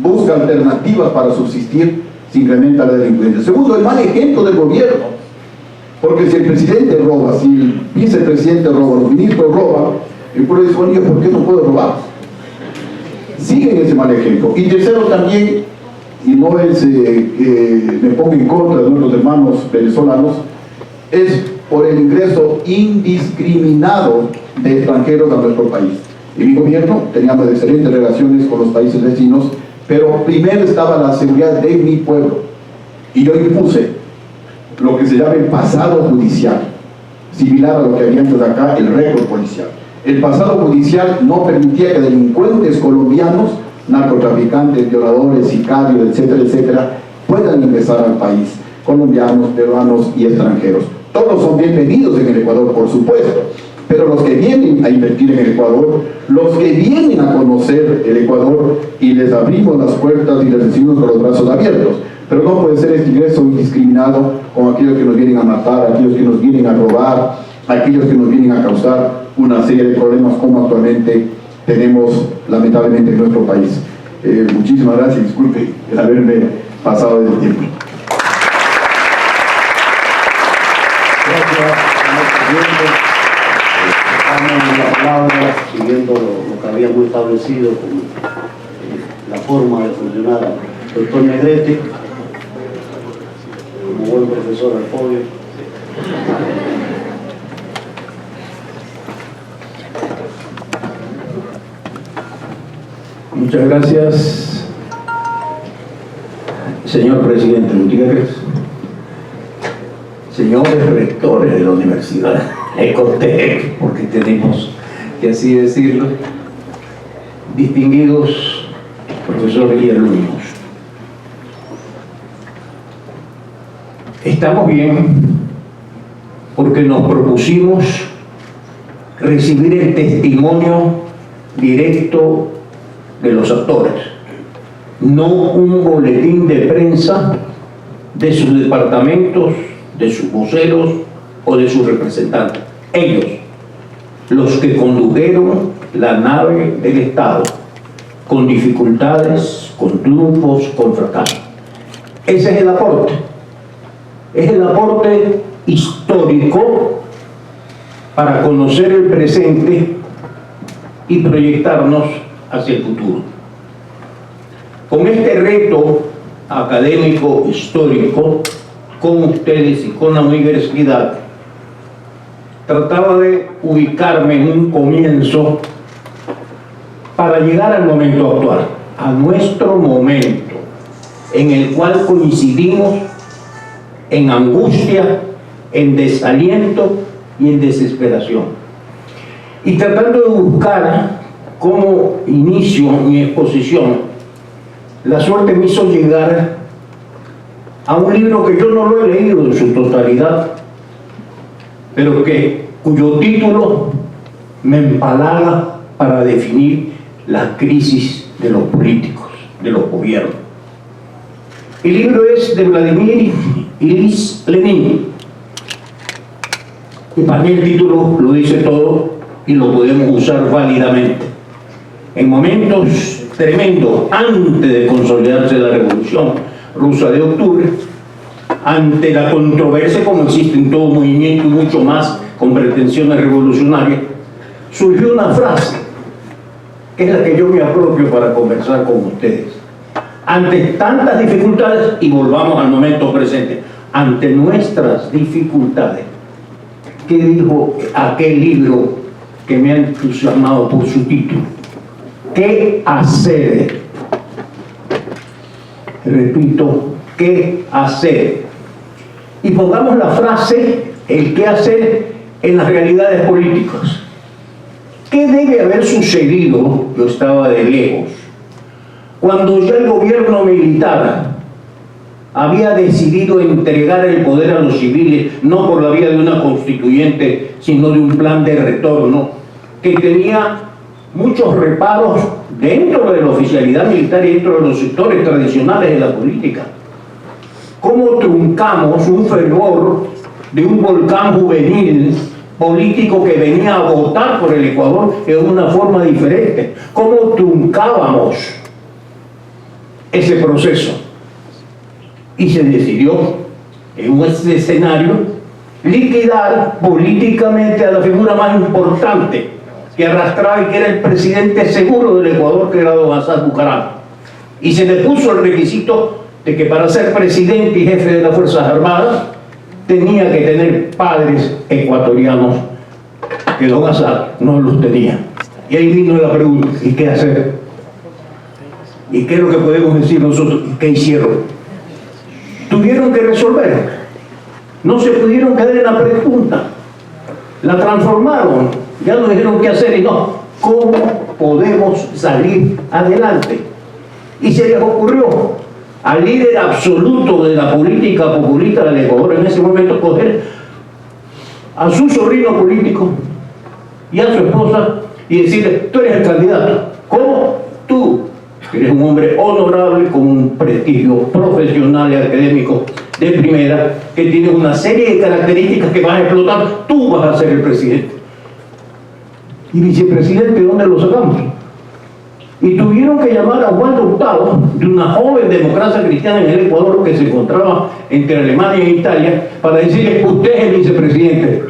busca alternativas para subsistir, se incrementa la delincuencia. Segundo, el mal ejemplo del gobierno, porque si el presidente roba, si el vicepresidente roba, los ministros roban, el pueblo dice, bueno, ¿por qué no puedo robar? Siguen ese mal ejemplo. Y tercero también, y no es que me ponga en contra de nuestros hermanos venezolanos, es por el ingreso indiscriminado de extranjeros a nuestro país. En mi gobierno teníamos excelentes relaciones con los países vecinos, pero primero estaba la seguridad de mi pueblo. Y yo impuse lo que se llama el pasado judicial, similar a lo que había antes acá, el récord policial. El pasado judicial no permitía que delincuentes colombianos, narcotraficantes, violadores, sicarios, etcétera, etcétera, puedan ingresar al país, colombianos, peruanos y extranjeros. Todos son bienvenidos en el Ecuador, por supuesto, pero los que vienen a invertir en el Ecuador, los que vienen a conocer el Ecuador, y les abrimos las puertas y les recibimos con los brazos abiertos. Pero no puede ser este ingreso indiscriminado con aquellos que nos vienen a matar, aquellos que nos vienen a robar, aquellos que nos vienen a causar una serie de problemas como actualmente tenemos lamentablemente en nuestro país. Muchísimas gracias, disculpe el haberme pasado del tiempo. Gracias, señor presidente. Estamos en las palabras, siguiendo lo que habíamos establecido como la forma de funcionar al doctor Negrete. profesor al podio. Muchas gracias, señor presidente Gutiérrez, señores rectores de la Universidad Ecotec, porque tenemos que así decirlo, distinguidos profesores y alumnos. Estamos bien porque nos propusimos recibir el testimonio directo de los actores, no un boletín de prensa de sus departamentos, de sus voceros o de sus representantes. Ellos, los que condujeron la nave del Estado, con dificultades, con triunfos, con fracasos. Ese es el aporte. Es el aporte histórico para conocer el presente y proyectarnos hacia el futuro. Con este reto académico histórico, con ustedes y con la universidad, trataba de ubicarme en un comienzo para llegar al momento actual, a nuestro momento, en el cual coincidimos en angustia, en desaliento y en desesperación. Y tratando de buscar como inicio mi exposición, la suerte me hizo llegar a un libro que yo no lo he leído en su totalidad, pero cuyo título me empalaga para definir la crisis de los políticos, de los gobiernos. El libro es de Vladimir Ilich Lenin, y para mí el título lo dice todo y lo podemos usar válidamente. En momentos tremendos, antes de consolidarse la Revolución Rusa de octubre, ante la controversia como existe en todo movimiento y mucho más con pretensiones revolucionarias, surgió una frase que es la que yo me apropio para conversar con ustedes. Ante tantas dificultades, y volvamos al momento presente, ante nuestras dificultades, ¿qué dijo aquel libro que me ha entusiasmado por su título? ¿Qué hacer? Repito, ¿qué hacer? Y pongamos la frase, el qué hacer en las realidades políticas. ¿Qué debe haber sucedido? Yo estaba de lejos, cuando ya el gobierno militar había decidido entregar el poder a los civiles, no por la vía de una constituyente, sino de un plan de retorno, que tenía muchos reparos dentro de la oficialidad militar y dentro de los sectores tradicionales de la política. ¿Cómo truncamos un fervor de un volcán juvenil político que venía a votar por el Ecuador en una forma diferente? ¿Cómo truncábamos ese proceso? Y se decidió en ese escenario liquidar políticamente a la figura más importante que arrastraba y que era el presidente seguro del Ecuador, que era don Assad Bucaram. Y se le puso el requisito de que para ser presidente y jefe de las Fuerzas Armadas tenía que tener padres ecuatorianos, que don Assad no los tenía. Y ahí vino la pregunta, ¿y qué hacer? ¿Y qué es lo que podemos decir nosotros? ¿Qué hicieron? Tuvieron que resolver. No se pudieron quedar en la pregunta. La transformaron. Ya no dijeron qué hacer y no. ¿Cómo podemos salir adelante? Y se les ocurrió al líder absoluto de la política populista del Ecuador en ese momento coger a su sobrino político y a su esposa y decirle, tú eres el candidato. ¿Cómo? Tú eres un hombre honorable con un prestigio profesional y académico de primera, que tiene una serie de características que vas a explotar, tú vas a ser el presidente. Y vicepresidente, ¿dónde lo sacamos? Y tuvieron que llamar a Juan Hurtado, de una joven democracia cristiana en el Ecuador que se encontraba entre Alemania e Italia, para decirle, usted es el vicepresidente.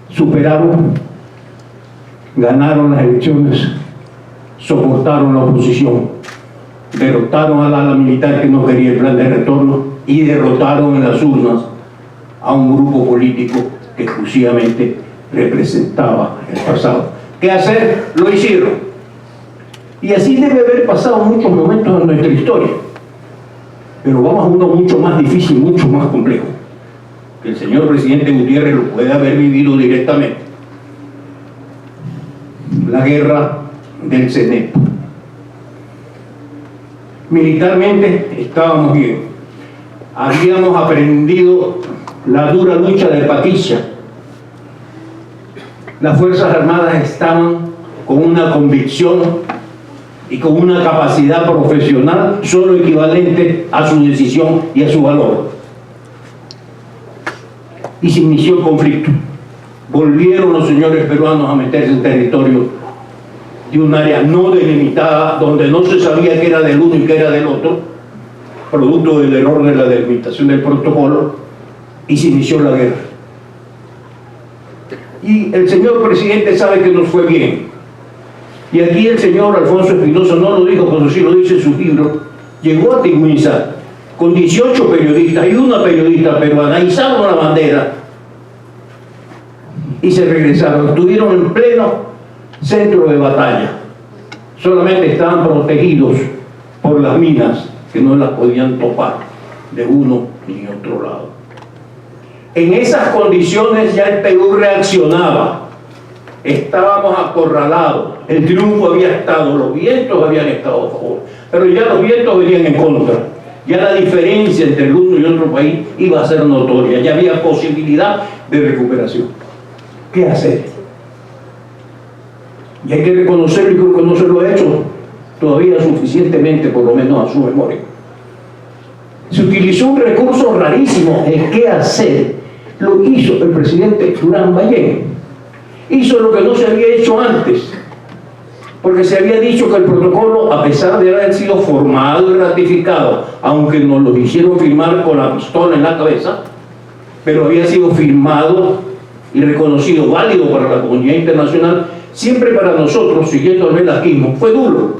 Superaron, ganaron las elecciones, soportaron la oposición, derrotaron al ala militar que no quería el plan de retorno y derrotaron en las urnas a un grupo político que exclusivamente representaba el pasado. ¿Qué hacer? Lo hicieron. Y así debe haber pasado muchos momentos en nuestra historia. Pero vamos a uno mucho más difícil, mucho más complejo, que el señor presidente Gutiérrez lo puede haber vivido directamente. La guerra del CENEP. Militarmente estábamos bien. Habíamos aprendido la dura lucha de Paquicha. Las Fuerzas Armadas estaban con una convicción y con una capacidad profesional solo equivalente a su decisión y a su valor. Y se inició el conflicto. Volvieron los señores peruanos a meterse en territorio de un área no delimitada, donde no se sabía qué era del uno y qué era del otro, producto del error de la delimitación del protocolo, y se inició la guerra. Y el señor presidente sabe que nos fue bien. Y aquí el señor Alfonso Espinosa no lo dijo, pero sí lo dice en su libro, llegó a Tiguinizá con 18 periodistas y una periodista peruana, izaron la bandera y se regresaron. Estuvieron en pleno centro de batalla. Solamente estaban protegidos por las minas que no las podían topar de uno ni otro lado. En esas condiciones ya el Perú reaccionaba. Estábamos acorralados. El triunfo había estado, los vientos habían estado a favor, pero ya los vientos venían en contra. Ya la diferencia entre el uno y otro país iba a ser notoria. Ya había posibilidad de recuperación. ¿Qué hacer? Y hay que reconocerlo, y creo que no se lo ha hecho todavía suficientemente, por lo menos a su memoria. Se utilizó un recurso rarísimo, el qué hacer. Lo hizo el presidente Durán Ballén. Hizo lo que no se había hecho antes, porque se había dicho que el protocolo, a pesar de haber sido formado y ratificado, aunque nos lo hicieron firmar con la pistola en la cabeza, pero había sido firmado y reconocido válido para la comunidad internacional, siempre para nosotros, siguiendo el velasquismo, fue nulo.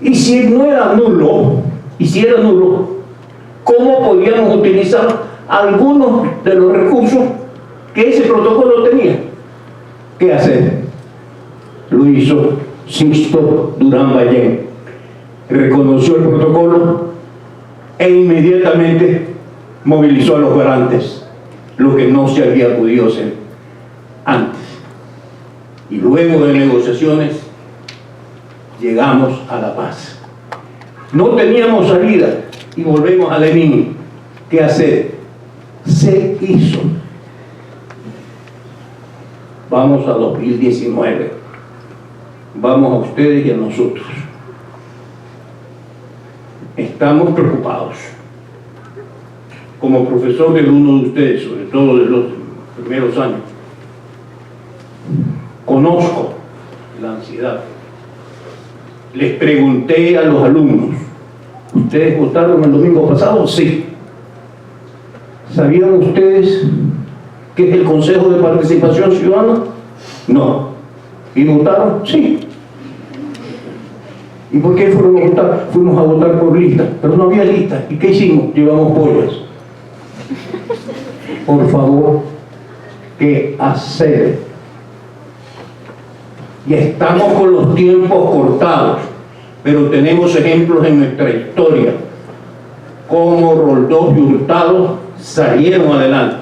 Y si no era nulo, y si era nulo, ¿cómo podíamos utilizar algunos de los recursos que ese protocolo tenía? ¿Qué hacer? Lo hizo Sixto Durán Ballén. Reconoció el protocolo e inmediatamente movilizó a los garantes, lo que no se había podido hacer antes. Y luego de negociaciones llegamos a la paz. No teníamos salida y volvemos a Lenin. ¿Qué hacer? Se hizo. Vamos a 2019. Vamos a ustedes y a nosotros. Estamos preocupados. Como profesor del uno de ustedes, sobre todo de los primeros años, conozco la ansiedad. Les pregunté a los alumnos, ¿ustedes votaron el domingo pasado? Sí. ¿Sabían ustedes qué es el Consejo de Participación Ciudadana? No. ¿Y votaron? Sí. ¿Y por qué fueron a votar? Fuimos a votar por lista, pero no había lista. ¿Y qué hicimos? Llevamos pollas. Por favor, ¿qué hacer? Y estamos con los tiempos cortados, pero tenemos ejemplos en nuestra historia, como Roldós y Hurtado salieron adelante,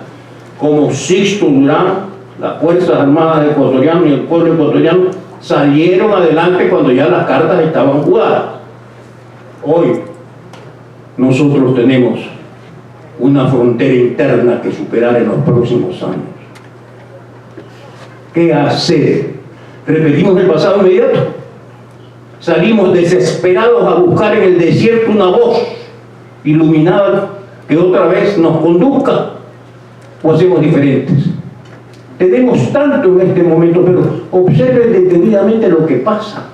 como Sixto Durán, las Fuerzas Armadas ecuatorianas y el pueblo ecuatoriano salieron adelante cuando ya las cartas estaban jugadas. Hoy nosotros tenemos una frontera interna que superar en los próximos años. ¿Qué hacer? Repetimos el pasado inmediato. Salimos desesperados a buscar en el desierto una voz iluminada que otra vez nos conduzca, o hacemos diferentes. Tenemos tanto en este momento, pero observen detenidamente lo que pasa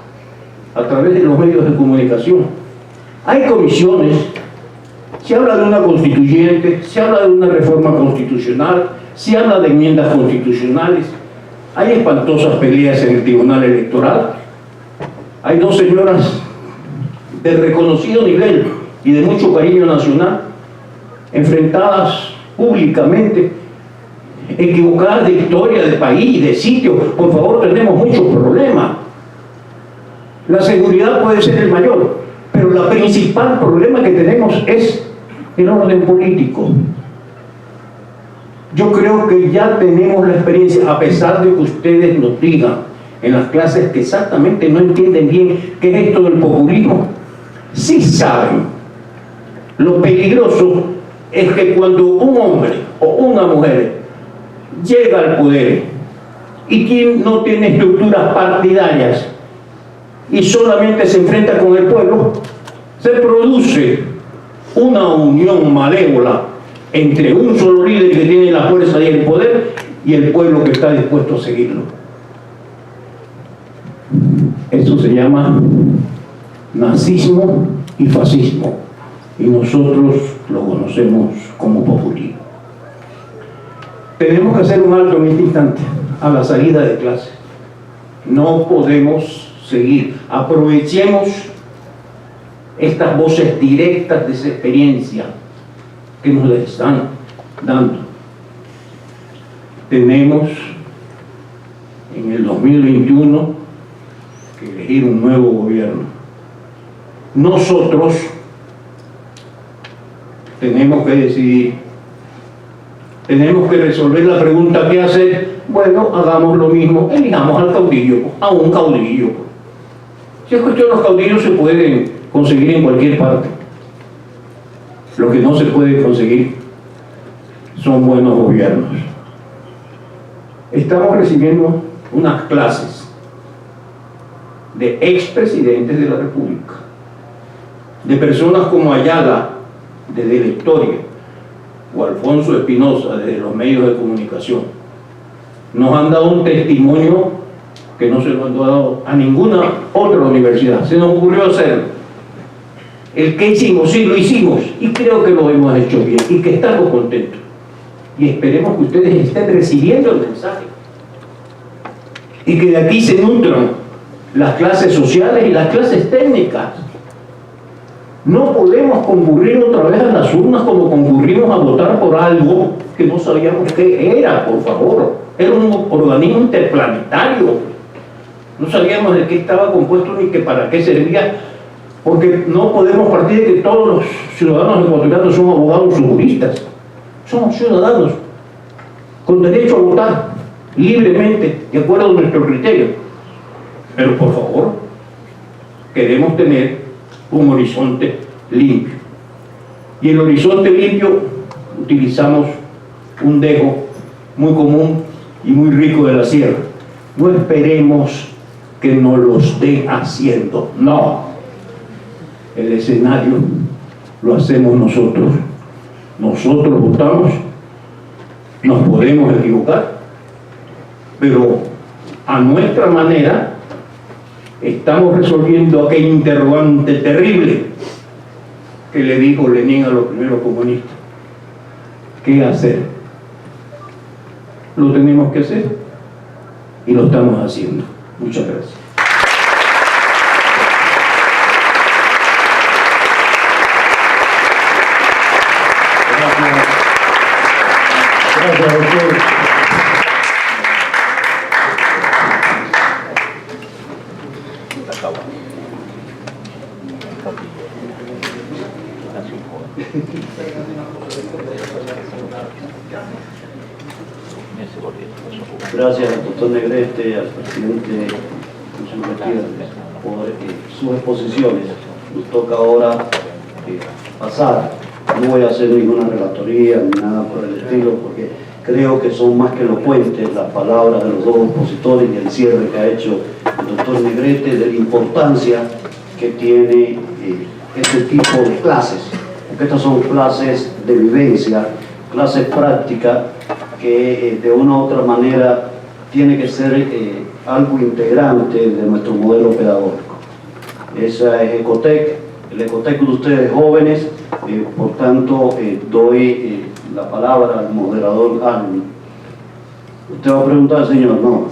a través de los medios de comunicación. Hay comisiones, se habla de una constituyente, se habla de una reforma constitucional, se habla de enmiendas constitucionales, hay espantosas peleas en el Tribunal Electoral, hay dos señoras de reconocido nivel y de mucho cariño nacional, enfrentadas públicamente, equivocadas de historia, de país, de sitio. Por favor, tenemos muchos problemas. La seguridad puede ser el mayor, pero el principal problema que tenemos es el orden político. Yo creo que ya tenemos la experiencia, a pesar de que ustedes nos digan en las clases que exactamente no entienden bien qué es esto del populismo. Sí saben. Lo peligroso es que cuando un hombre o una mujer llega al poder y quien no tiene estructuras partidarias y solamente se enfrenta con el pueblo, se produce una unión malévola entre un solo líder que tiene la fuerza y el poder y el pueblo que está dispuesto a seguirlo. Eso se llama nazismo y fascismo, y nosotros lo conocemos como populismo. Tenemos que hacer un alto en este instante a la salida de clase. No podemos seguir. Aprovechemos estas voces directas de esa experiencia que nos les están dando. Tenemos en el 2021 que elegir un nuevo gobierno. Nosotros tenemos que decidir, tenemos que resolver la pregunta ¿qué hacer? Bueno, hagamos lo mismo, elijamos al caudillo, a un caudillo. Si es cuestión, los caudillos se pueden conseguir en cualquier parte. Lo que no se puede conseguir son buenos gobiernos. Estamos recibiendo unas clases de expresidentes de la República, de personas como Ayala, desde la historia, o Alfonso Espinosa, desde los medios de comunicación. Nos han dado un testimonio que no se lo han dado a ninguna otra universidad. Se nos ocurrió hacerlo. El que hicimos, sí lo hicimos, y creo que lo hemos hecho bien, y que estamos contentos. Y esperemos que ustedes estén recibiendo el mensaje. Y que de aquí se nutran las clases sociales y las clases técnicas. No podemos concurrir otra vez a las urnas como concurrimos a votar por algo que no sabíamos qué era, por favor. Era un organismo interplanetario. No sabíamos de qué estaba compuesto ni que para qué servía, porque no podemos partir de que todos los ciudadanos ecuatorianos son abogados o juristas. Somos ciudadanos con derecho a votar libremente, de acuerdo a nuestro criterio. Pero por favor, queremos tener un horizonte limpio. Y el horizonte limpio utilizamos un dejo muy común y muy rico de la sierra. No esperemos que nos lo esté haciendo. No. El escenario lo hacemos nosotros. Nosotros votamos, nos podemos equivocar, pero a nuestra manera estamos resolviendo aquel interrogante terrible que le dijo Lenin a los primeros comunistas. ¿Qué hacer? Lo tenemos que hacer y lo estamos haciendo. Muchas gracias. Gracias, doctor. Gracias al doctor Negrete, al presidente por sus exposiciones. Nos toca ahora pasar. No voy a hacer ninguna relatoría ni nada por el estilo, porque creo que son más que elocuentes las palabras de los dos opositores y el cierre que ha hecho el doctor Negrete de la importancia que tiene este tipo de clases, porque estas son clases de vivencia, clases prácticas que de una u otra manera tiene que ser algo integrante de nuestro modelo pedagógico. Esa es Ecotec, el Ecotec de ustedes jóvenes, por tanto doy la palabra al moderador. Usted va a preguntar, señor, no.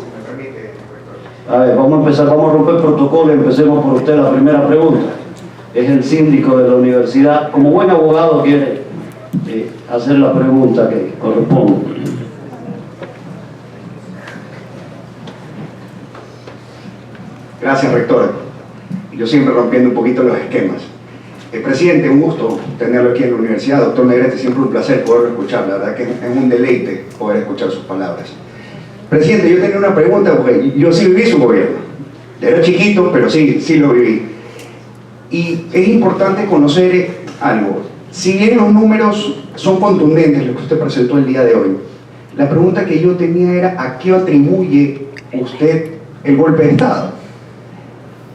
A ver, vamos a empezar, vamos a romper protocolo y empecemos por usted la primera pregunta. es el síndico de la universidad. Como buen abogado quiere hacer la pregunta que corresponde. Gracias, rector. Yo siempre rompiendo un poquito los esquemas. Presidente, un gusto tenerlo aquí en la universidad. Doctor Negrete, siempre un placer poderlo escuchar. La verdad que es un deleite poder escuchar sus palabras. Presidente, yo tenía una pregunta, porque yo sí viví su gobierno. Era chiquito, pero sí lo viví. Y es importante conocer algo. Si bien los números son contundentes, lo que usted presentó el día de hoy, la pregunta que yo tenía era ¿a qué atribuye usted el golpe de Estado?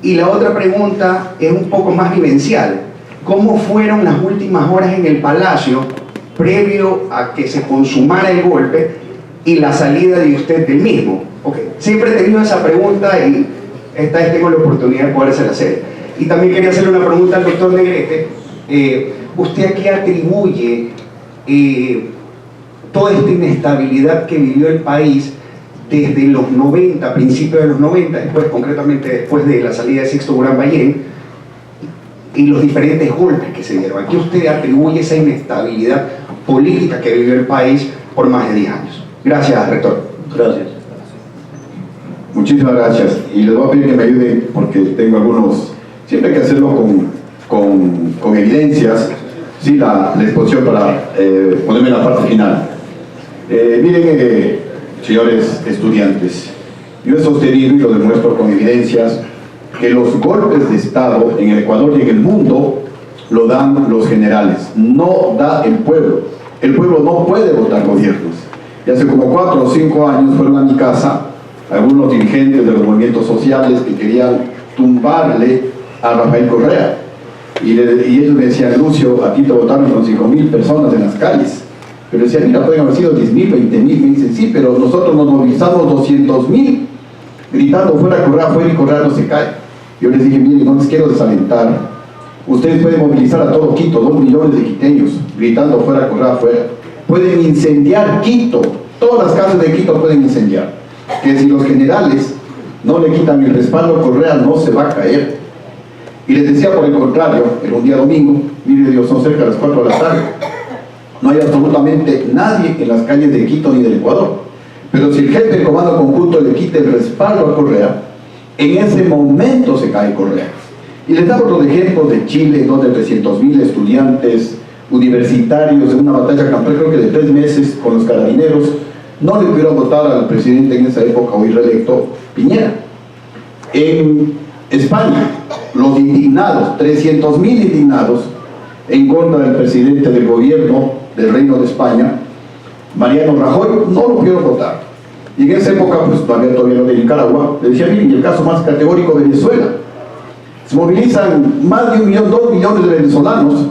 Y la otra pregunta es un poco más vivencial. ¿Cómo fueron las últimas horas en el Palacio previo a que se consumara el golpe y la salida de usted del mismo? Okay. Siempre he tenido esa pregunta y esta vez tengo la oportunidad de podérsela hacer. Y también quería hacerle una pregunta al doctor Negrete. ¿Usted a qué atribuye toda esta inestabilidad que vivió el país desde los 90, principios de los 90, después, concretamente después de la salida de Sixto Durán Ballén, y los diferentes golpes que se dieron? ¿A qué usted atribuye esa inestabilidad política que vivió el país por más de 10 años? Gracias, rector. Gracias. Muchísimas gracias. Y les voy a pedir que me ayuden porque tengo algunos... Siempre hay que hacerlo con evidencias, sí, la exposición para ponerme en la parte final. Miren, señores estudiantes, yo he sostenido y lo demuestro con evidencias que los golpes de Estado en el Ecuador y en el mundo lo dan los generales, no da el pueblo. El pueblo no puede votar gobiernos. Y hace como 4 o 5 años fueron a mi casa algunos dirigentes de los movimientos sociales que querían tumbarle a Rafael Correa. Y ellos me decían, Lucio, aquí te votaron con 5.000 personas en las calles. Pero decía, mira, pueden haber sido 10.000, 20.000. Me dicen, sí, pero nosotros nos movilizamos 200.000 gritando fuera y Correa no se cae. Yo les dije, miren, no les quiero desalentar. Ustedes pueden movilizar a todo Quito, 2 millones de quiteños, gritando fuera Correa. Pueden incendiar Quito, todas las casas de Quito pueden incendiar. Que si los generales no le quitan el respaldo a Correa, no se va a caer. Y les decía por el contrario, en un día domingo, mire Dios, son cerca de las 4 de la tarde. No hay absolutamente nadie en las calles de Quito ni del Ecuador. Pero si el jefe del comando conjunto le quita el respaldo a Correa, en ese momento se cae Correa. Y les damos los ejemplos de Chile, donde 300.000 estudiantes universitarios en una batalla campal, creo que de 3 meses con los carabineros, no le pudieron votar al presidente en esa época, hoy reelecto, Piñera. En España, los indignados, 300.000 indignados en contra del presidente del gobierno del Reino de España, Mariano Rajoy, no lo pudieron votar. Y en esa época, pues todavía lo de Nicaragua, le decía, miren, el caso más categórico, Venezuela. Se movilizan más de 1 millón, 2 millones de venezolanos.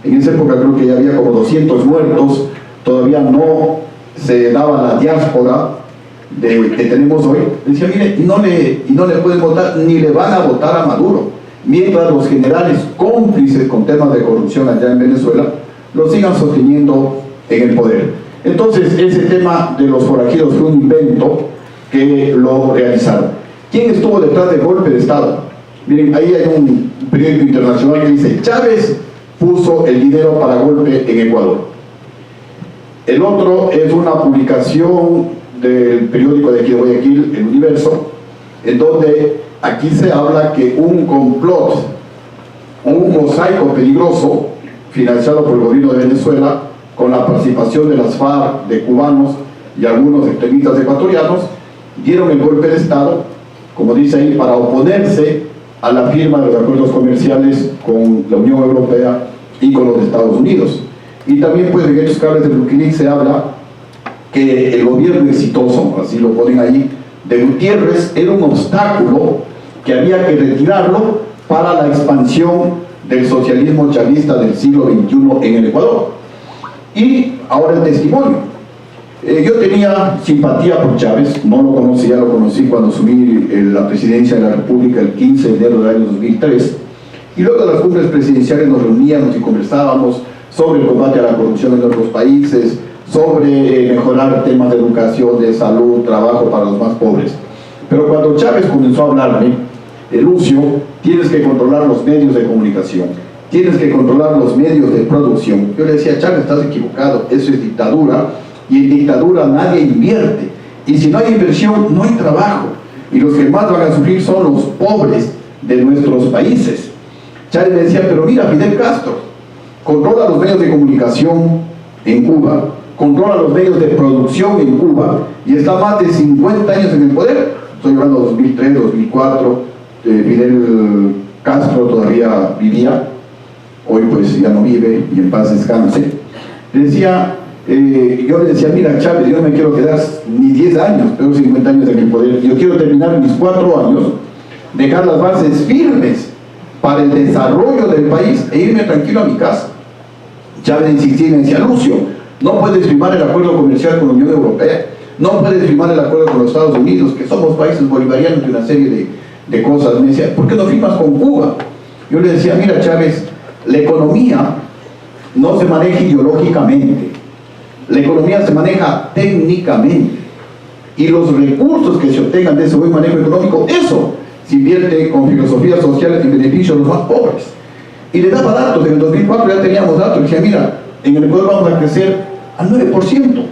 En esa época creo que ya había como 200 muertos, todavía no se daba la diáspora que tenemos hoy. Decía, mire, y no le pueden votar, ni le van a votar a Maduro, mientras los generales cómplices con temas de corrupción allá en Venezuela lo sigan sosteniendo en el poder. Entonces, ese tema de los forajidos fue un invento que lo realizaron. ¿Quién estuvo detrás del golpe de Estado? Miren, ahí hay un periódico internacional que dice, Chávez puso el dinero para golpe en Ecuador. El otro es una publicación del periódico de aquí de Guayaquil, El Universo, en donde aquí se habla que un complot, un mosaico peligroso, financiado por el gobierno de Venezuela, con la participación de las FARC, de cubanos y algunos extremistas ecuatorianos, dieron el golpe de Estado, como dice ahí, para oponerse a la firma de los acuerdos comerciales con la Unión Europea y con los Estados Unidos. Y también, pues, en estos cables de Wikileaks se habla que el gobierno exitoso, así lo ponen ahí, de Gutiérrez era un obstáculo que había que retirarlo para la expansión del socialismo chavista del siglo XXI en el Ecuador. Y ahora el testimonio. Yo tenía simpatía por Chávez, no lo conocía, lo conocí cuando asumí la presidencia de la República el 15 de enero del año 2003, y luego de las cumbres presidenciales nos reuníamos y conversábamos sobre el combate a la corrupción en otros países, sobre mejorar temas de educación, de salud, trabajo para los más pobres. Pero cuando Chávez comenzó a hablarme Lucio, tienes que controlar los medios de comunicación, tienes que controlar los medios de producción. Yo le decía, Chávez, estás equivocado, eso es dictadura, y en dictadura nadie invierte, y si no hay inversión, no hay trabajo, y los que más van a sufrir son los pobres de nuestros países. Chávez me decía, pero mira, Fidel Castro controla los medios de comunicación en Cuba, controla los medios de producción en Cuba, y está más de 50 años en el poder. Estoy hablando de 2003, 2004, Fidel Castro todavía vivía, hoy pues ya no vive y en paz descanse. Yo le decía, mira Chávez, yo no me quiero quedar ni 10 años, tengo 50 años en el poder, yo quiero terminar mis 4 años, dejar las bases firmes para el desarrollo del país e irme tranquilo a mi casa. Chávez insistía y me decía, Lucio, no puedes firmar el acuerdo comercial con la Unión Europea, no puedes firmar el acuerdo con los Estados Unidos, que somos países bolivarianos y una serie de cosas. Me decía, ¿por qué no firmas con Cuba? Yo le decía, mira Chávez, la economía no se maneja ideológicamente, la economía se maneja técnicamente, y los recursos que se obtengan de ese buen manejo económico, eso se invierte con filosofía social en beneficio de los más pobres. Y le daba datos, en el 2004 ya teníamos datos, decía, mira, en el Ecuador vamos a crecer al 9%,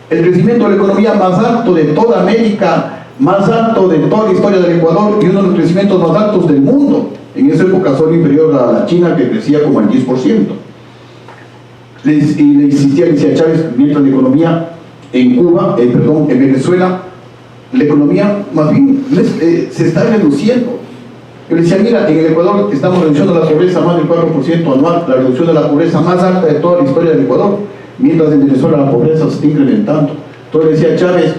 el crecimiento de la economía más alto de toda América, más alto de toda la historia del Ecuador, y uno de los crecimientos más altos del mundo. En esa época solo inferior a la China, que crecía como el 10%. Y le insistía, le decía Chávez, mientras la economía en Cuba, en Venezuela, la economía más bien se está reduciendo. Yo le decía, mira, en el Ecuador estamos reduciendo la pobreza más del 4% anual, la reducción de la pobreza más alta de toda la historia del Ecuador, mientras en Venezuela la pobreza se está incrementando. Entonces le decía Chávez,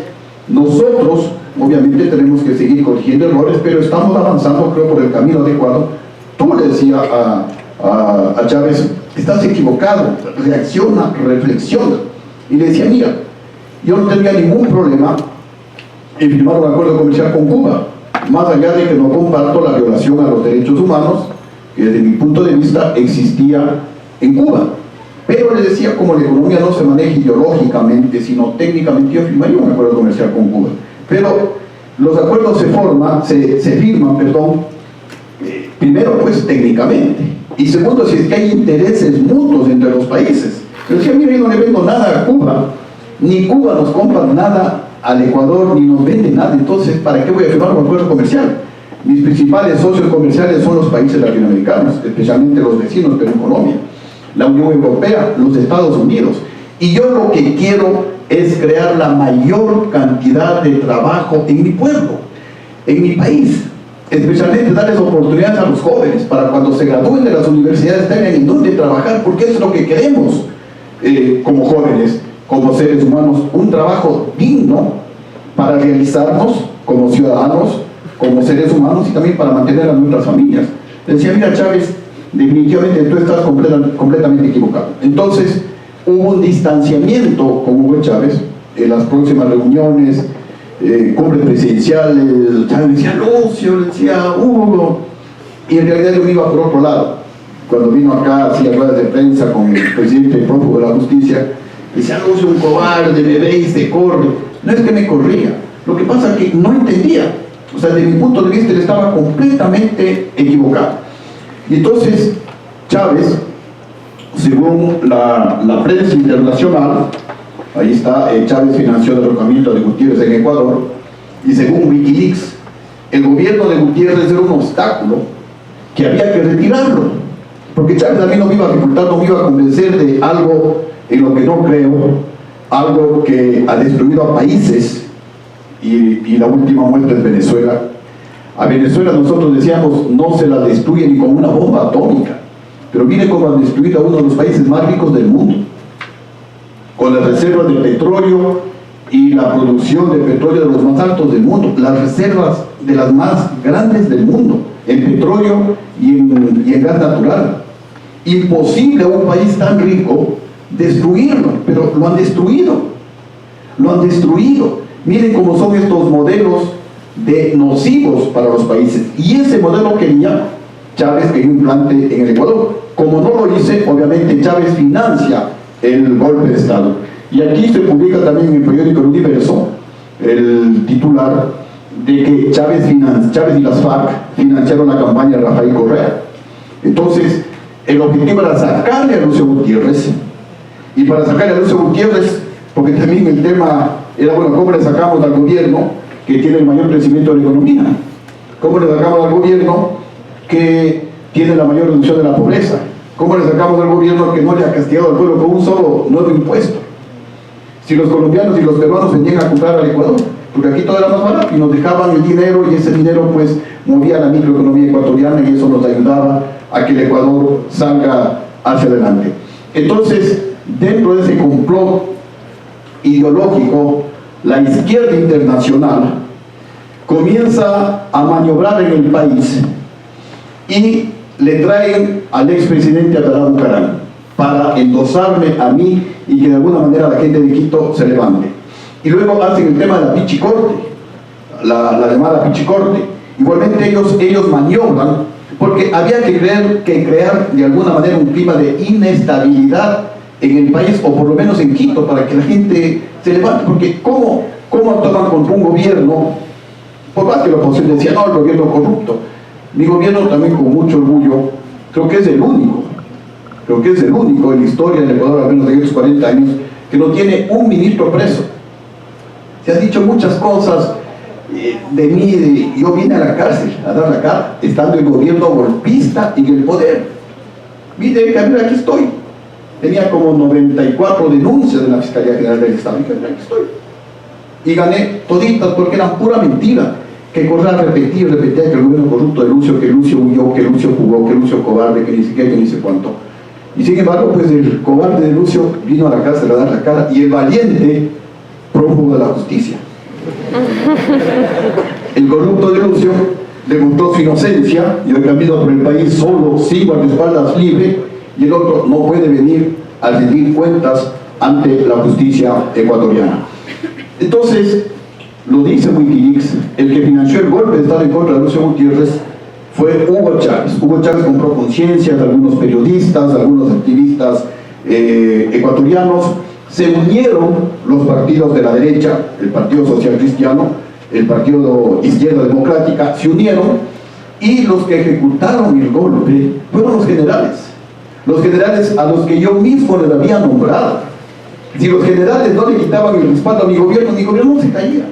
nosotros obviamente tenemos que seguir corrigiendo errores, pero estamos avanzando, creo, por el camino adecuado. Tú le decía a Chávez, estás equivocado, reacciona, reflexiona. Y le decía, mira, yo no tenía ningún problema en firmar un acuerdo comercial con Cuba, más allá de que no comparto la violación a los derechos humanos, que desde mi punto de vista existía en Cuba. Pero le decía, como la economía no se maneja ideológicamente, sino técnicamente, yo firmaría un acuerdo comercial con Cuba. Pero los acuerdos se firman, primero pues técnicamente, y segundo si es que hay intereses mutuos entre los países. Yo decía, mira, yo no le vendo nada a Cuba, ni Cuba nos compra nada al Ecuador, ni nos vende nada, entonces ¿para qué voy a firmar un acuerdo comercial? Mis principales socios comerciales son los países latinoamericanos, especialmente los vecinos, Perú y Colombia, la Unión Europea, los Estados Unidos, y yo lo que quiero es crear la mayor cantidad de trabajo en mi pueblo, en mi país, especialmente darles oportunidades a los jóvenes para cuando se gradúen de las universidades tengan en dónde trabajar, porque es lo que queremos como jóvenes, como seres humanos, un trabajo digno para realizarnos como ciudadanos, como seres humanos y también para mantener a nuestras familias. Decía, mira Chávez, definitivamente tú estás completamente equivocado. Entonces hubo un distanciamiento con Hugo Chávez en las próximas reuniones, cumbres presidenciales. Chávez decía Lucio, le decía Hugo, y en realidad yo me iba por otro lado. Cuando vino acá, hacía ruedas de prensa con el presidente prófugo de la justicia, decía Lucio, un cobarde, me ve y se corre. No es que me corría, lo que pasa es que no entendía. O sea, desde mi punto de vista él estaba completamente equivocado. Y entonces Chávez, según la prensa internacional, ahí está, Chávez financió el derrocamiento de Gutiérrez en Ecuador, y según Wikileaks, el gobierno de Gutiérrez era un obstáculo que había que retirarlo, porque Chávez a mí no me iba a dificultar, no me iba a convencer de algo en lo que no creo, algo que ha destruido a países, y la última muestra es Venezuela. A Venezuela nosotros decíamos, no se la destruye ni con una bomba atómica, pero mire cómo han destruido a uno de los países más ricos del mundo, con las reservas de petróleo y la producción de petróleo de los más altos del mundo, las reservas de las más grandes del mundo, en petróleo y en gas natural. Imposible a un país tan rico destruirlo, pero lo han destruido, lo han destruido. Miren cómo son estos modelos de nocivos para los países, y ese modelo quería Chávez que implante en el Ecuador. Como no lo hice, obviamente Chávez financia el golpe de Estado. Y aquí se publica también en el periódico El Universo el titular de que Chávez y las FARC financiaron la campaña de Rafael Correa. Entonces, el objetivo era sacarle a Lucio Gutiérrez, y para sacarle a Lucio Gutiérrez, porque también el tema era, bueno, ¿cómo le sacamos al gobierno que tiene el mayor crecimiento de la economía? ¿Cómo le sacamos al gobierno que tiene la mayor reducción de la pobreza? ¿Cómo le sacamos al gobierno que no le ha castigado al pueblo con un solo nuevo impuesto? Si los colombianos y los peruanos venían a comprar al Ecuador, porque aquí todo era más barato y nos dejaban el dinero, y ese dinero pues movía la microeconomía ecuatoriana y eso nos ayudaba a que el Ecuador salga hacia adelante. Entonces, dentro de ese complot ideológico, la izquierda internacional comienza a maniobrar en el país y le traen al expresidente Abdalá Bucaram para endosarme a mí y que de alguna manera la gente de Quito se levante. Y luego hacen el tema de la pichicorte, la llamada pichicorte. Igualmente ellos maniobran porque había que crear de alguna manera un clima de inestabilidad en el país, o por lo menos en Quito, para que la gente se levante. Porque ¿cómo toman contra un gobierno? Por más que la oposición decía, no, el gobierno corrupto. Mi gobierno también, con mucho orgullo, creo que es el único en la historia del Ecuador, al menos de estos 40 años, que no tiene un ministro preso. Se han dicho muchas cosas de mí, yo vine a la cárcel a dar la cara, estando el gobierno golpista en el poder. Vine, aquí estoy. Tenía como 94 denuncias de la Fiscalía General del Estado, y aquí estoy. Y gané toditas porque eran pura mentira. Que Correa repetía que el gobierno corrupto de Lucio, que Lucio huyó, que Lucio jugó, que Lucio cobarde, que ni siquiera, que ni sé cuánto. Y sin embargo, pues el cobarde de Lucio vino a la cárcel a dar la cara, y el valiente, prófugo de la justicia. El corrupto de Lucio demostró su inocencia y hoy camino por el país solo, sin guardaespaldas, libre, y el otro no puede venir a rendir cuentas ante la justicia ecuatoriana. Entonces, lo dice Wikileaks, el que financió el golpe de Estado en contra de Lucio Gutiérrez fue Hugo Chávez. Hugo Chávez compró conciencia de algunos periodistas, de algunos activistas ecuatorianos. Se unieron los partidos de la derecha, el Partido Social Cristiano, el Partido Izquierda Democrática, se unieron, y los que ejecutaron el golpe fueron los generales a los que yo mismo les había nombrado. Si los generales no le quitaban el respaldo a mi gobierno no se caía,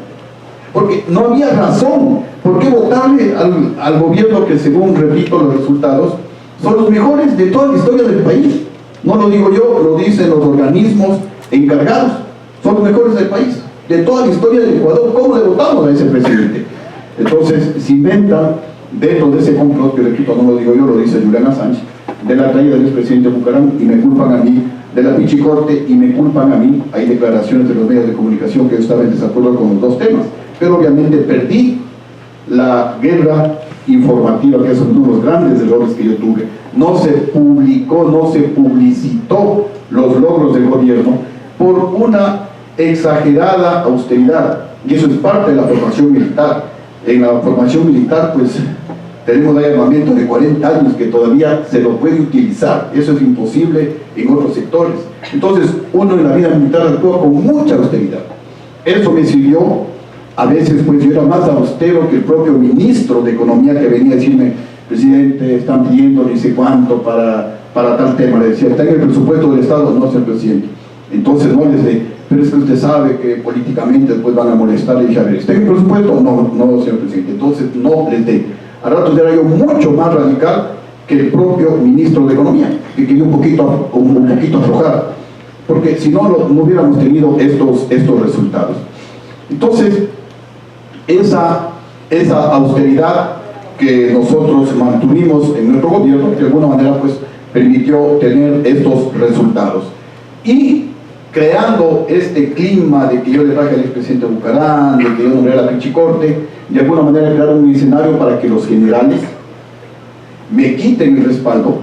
porque no había razón por qué votarle al gobierno que, según repito los resultados, son los mejores de toda la historia del país. No lo digo yo, lo dicen los organismos encargados, son los mejores del país, de toda la historia del Ecuador. ¿Cómo le votamos a ese presidente? Entonces se inventan dentro de ese complot, que repito, no lo digo yo, lo dice Julian Assange, de la traída del expresidente Bucaram, y me culpan a mí de la pichicorte, y me culpan a mí. Hay declaraciones de los medios de comunicación que yo estaba en desacuerdo con los dos temas, pero obviamente perdí la guerra informativa, que es uno de los grandes errores que yo tuve. No se publicó, no se publicitó los logros del gobierno por una exagerada austeridad, y eso es parte de la formación militar. En la formación militar pues tenemos ahí armamento de 40 años que todavía se lo puede utilizar. Eso es imposible en otros sectores. Entonces uno en la vida militar actúa con mucha austeridad. Eso me sirvió. A veces pues yo era más austero que el propio ministro de Economía, que venía a decirme, presidente, están pidiendo ni sé cuánto para tal tema. Le decía, ¿está en el presupuesto del Estado? No, señor presidente. Entonces no les dé, pero es que usted sabe que políticamente después van a molestar. Le dije, a ver, ¿está en el presupuesto? No, señor presidente. Entonces no les dé. A ratos era yo mucho más radical que el propio ministro de Economía, que quería un poquito aflojar, porque si no, no hubiéramos tenido estos resultados. Entonces, esa austeridad que nosotros mantuvimos en nuestro gobierno, de alguna manera pues permitió tener estos resultados. Y creando este clima de que yo le traje al expresidente Bucaram, de que yo nombré a la pichicorte, de alguna manera crearon un escenario para que los generales me quiten el respaldo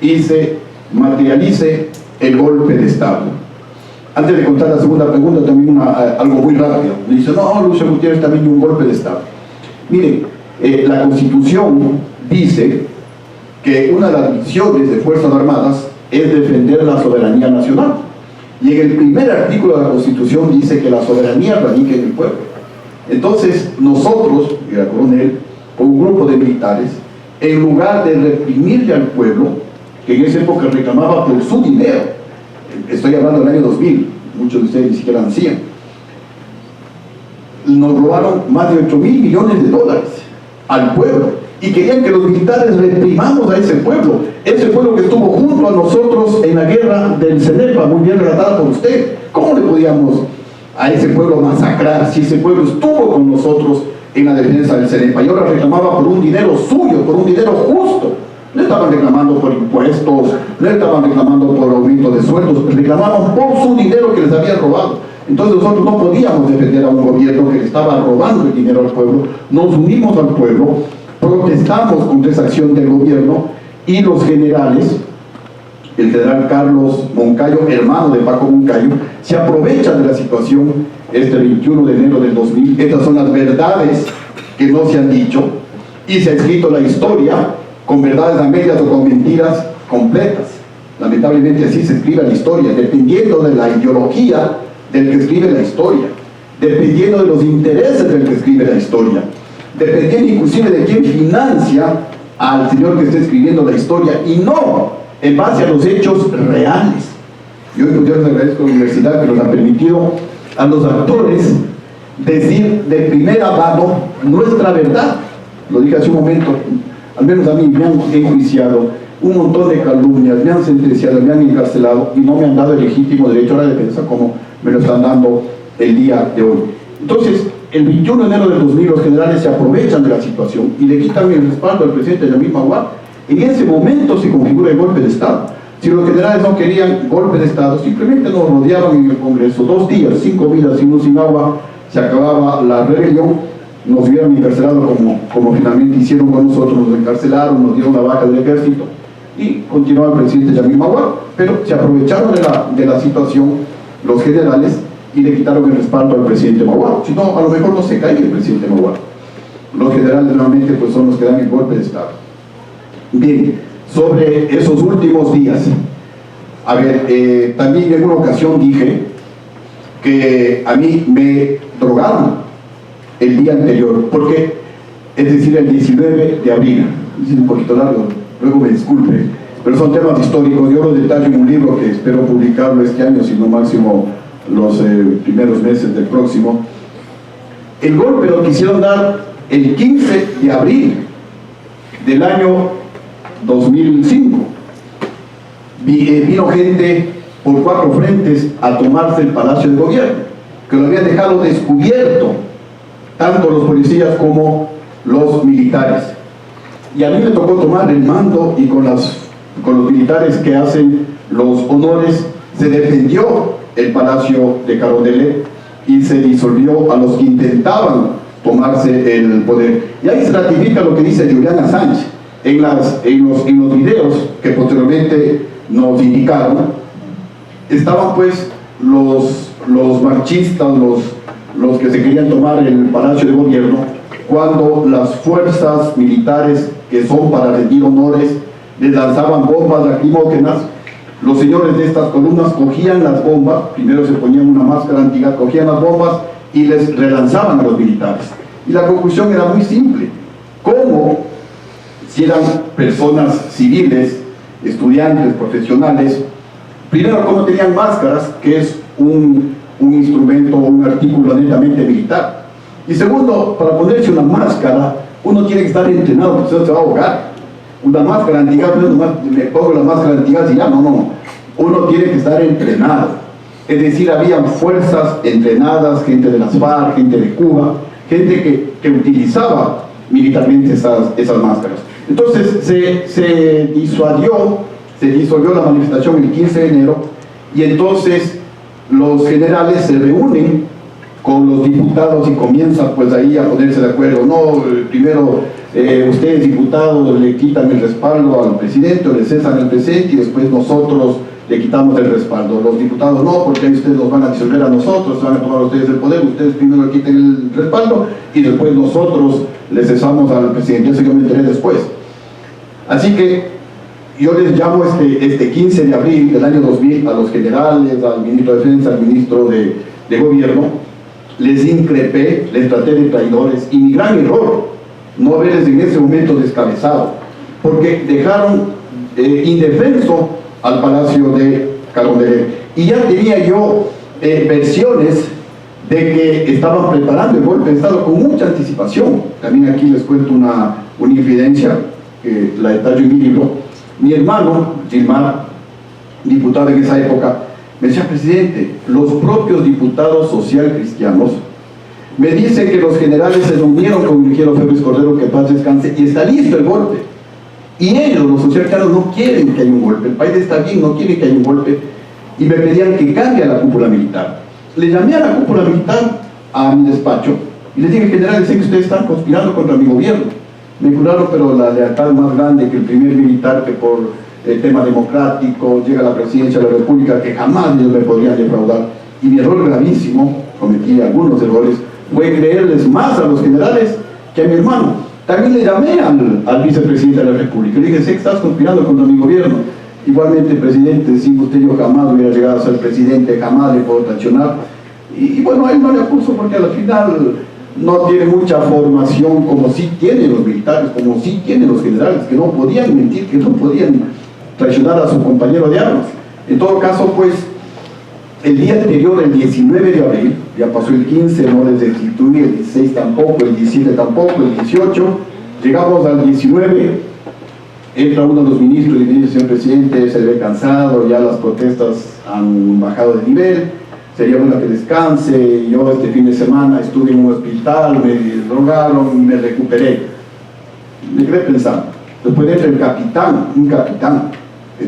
y se materialice el golpe de Estado. Antes de contar la segunda pregunta, también algo muy rápido. Me dice, no, Lucio Gutiérrez también dio un golpe de Estado. Miren, la Constitución dice que una de las misiones de Fuerzas Armadas es defender la soberanía nacional. Y en el primer artículo de la Constitución dice que la soberanía radica en el pueblo. Entonces nosotros, era coronel, con un grupo de militares, en lugar de reprimirle al pueblo, que en esa época reclamaba por su dinero, estoy hablando del año 2000, muchos de ustedes ni siquiera nacían, nos robaron más de 8.000 millones de dólares al pueblo y querían que los militares reprimamos a ese pueblo que estuvo junto a nosotros en la guerra del Cenepa, muy bien relatada por usted. ¿Cómo le podíamos a ese pueblo masacrar si ese pueblo estuvo con nosotros en la defensa del Cenepa y ahora reclamaba por un dinero suyo, por un dinero justo? No estaban reclamando por impuestos, no estaban reclamando por aumento de sueldos, reclamaban por su dinero que les habían robado. Entonces nosotros no podíamos defender a un gobierno que le estaba robando el dinero al pueblo. Nos unimos al pueblo, protestamos contra esa acción del gobierno y los generales, el general Carlos Moncayo, hermano de Paco Moncayo, se aprovechan de la situación este 21 de enero del 2000. Estas son las verdades que no se han dicho y se ha escrito la historia con verdades a medias o con mentiras completas. Lamentablemente así se escribe la historia, dependiendo de la ideología del que escribe la historia, dependiendo de los intereses del que escribe la historia, dependiendo inclusive de quién financia al señor que está escribiendo la historia y no en base a los hechos reales. Yo les agradezco a la universidad que nos ha permitido a los actores decir de primera mano nuestra verdad. Lo dije hace un momento, al menos a mí me han enjuiciado un montón de calumnias, me han sentenciado, me han encarcelado y no me han dado el legítimo derecho a la defensa como me lo están dando el día de hoy. Entonces, el 21 de enero del 2000 los generales se aprovechan de la situación y le quitan el respaldo al presidente Yamil Maguad. En ese momento se configura el golpe de Estado. Si los generales no querían golpe de Estado, simplemente nos rodeaban en el Congreso 2 días, 5 vidas, sin luz, sin agua, se acababa la rebelión, nos hubieran encarcelado como finalmente hicieron con nosotros, nos encarcelaron, nos dieron la baja del ejército y continuaba el presidente Yamil Maguad, pero se aprovecharon de la situación los generales y le quitaron el respaldo al presidente Maguad. Si no, a lo mejor no se cae el presidente Maguad. Los generales realmente pues son los que dan el golpe de Estado. Bien, sobre esos últimos días, a ver, también en una ocasión dije que a mí me drogaron el día anterior, porque, es decir, el 19 de abril, es un poquito largo, luego me disculpe, pero son temas históricos. Yo los detallo en un libro que espero publicarlo este año, sino máximo los primeros meses del próximo. El golpe lo quisieron dar el 15 de abril del año 2005. Vino gente por 4 frentes a tomarse el Palacio de Gobierno, que lo habían dejado descubierto tanto los policías como los militares. Y a mí me tocó tomar el mando y con los militares que hacen los honores se defendió el Palacio de Carondelet y se disolvió a los que intentaban tomarse el poder. Y ahí se ratifica lo que dice Julian Assange en los videos que posteriormente nos indicaron. Estaban pues los marchistas, los que se querían tomar el Palacio de Gobierno, cuando las fuerzas militares que son para rendir honores les lanzaban bombas lacrimógenas. Los señores de estas columnas cogían las bombas, primero se ponían una máscara antigua, cogían las bombas y les relanzaban a los militares. Y la conclusión era muy simple: ¿cómo, si eran personas civiles, estudiantes, profesionales, primero cómo tenían máscaras, que es un instrumento o un artículo netamente militar? Y segundo, para ponerse una máscara, uno tiene que estar entrenado, porque usted se va a ahogar. Una máscara antigua, no me pongo la máscara antigua y ya, no. Uno tiene que estar entrenado. Es decir, habían fuerzas entrenadas, gente de las FARC, gente de Cuba, gente que utilizaba militarmente esas máscaras. Entonces se disolvió la manifestación el 15 de enero y entonces los generales se reúnen con los diputados y comienzan pues ahí a ponerse de acuerdo. No, primero ustedes diputados le quitan el respaldo al presidente o le cesan el presidente y después nosotros le quitamos el respaldo. Los diputados no, porque ahí ustedes nos van a disolver a nosotros, se van a tomar ustedes el poder, ustedes primero le quiten el respaldo y después nosotros le cesamos al presidente. Eso yo me enteré después. Así que yo les llamo este 15 de abril del año 2000 a los generales, al ministro de Defensa, al ministro de Gobierno, les increpé, les traté de traidores, y mi gran error, no haberles en ese momento descabezado, porque dejaron indefenso al Palacio de Carondelet. Y ya tenía yo versiones de que estaban preparando el golpe de Estado con mucha anticipación. También aquí les cuento una infidencia, que la detallo en mi libro. Mi hermano, Gilmar, diputado en esa época, me decía: presidente, los propios diputados social cristianos me dicen que los generales se reunieron con el ingeniero Febres Cordero, que paz descanse, y está listo el golpe. Y ellos, los social cristianos, no quieren que haya un golpe. El país está bien, no quiere que haya un golpe. Y me pedían que cambie a la cúpula militar. Le llamé a la cúpula militar a mi despacho y les dije: general, sé que ustedes están conspirando contra mi gobierno. Me juraron, pero la lealtad más grande que el primer militar que por el tema democrático llega a la presidencia de la República, que jamás ellos me podrían defraudar. Y mi error gravísimo, cometí algunos errores, fue creerles más a los generales que a mi hermano. También le llamé al vicepresidente de la República. Le dije: sé que estás conspirando contra mi gobierno. Igualmente, presidente, sin usted yo jamás hubiera llegado a ser presidente, jamás le puedo sancionar. Y bueno, a él no le acuso porque al final no tiene mucha formación como sí tienen los militares, como sí tienen los generales, que no podían mentir, que no podían traicionar a su compañero de armas. En todo caso, pues, el día anterior, el 19 de abril, ya pasó el 15, no les destituí, el 16 tampoco, el 17 tampoco, el 18, llegamos al 19, entra uno de los ministros y me dice: señor presidente, se ve cansado, ya las protestas han bajado de nivel, sería bueno que descanse. Yo este fin de semana estuve en un hospital, me drogaron, me recuperé. Me quedé pensando. Después entra el capitán, un capitán,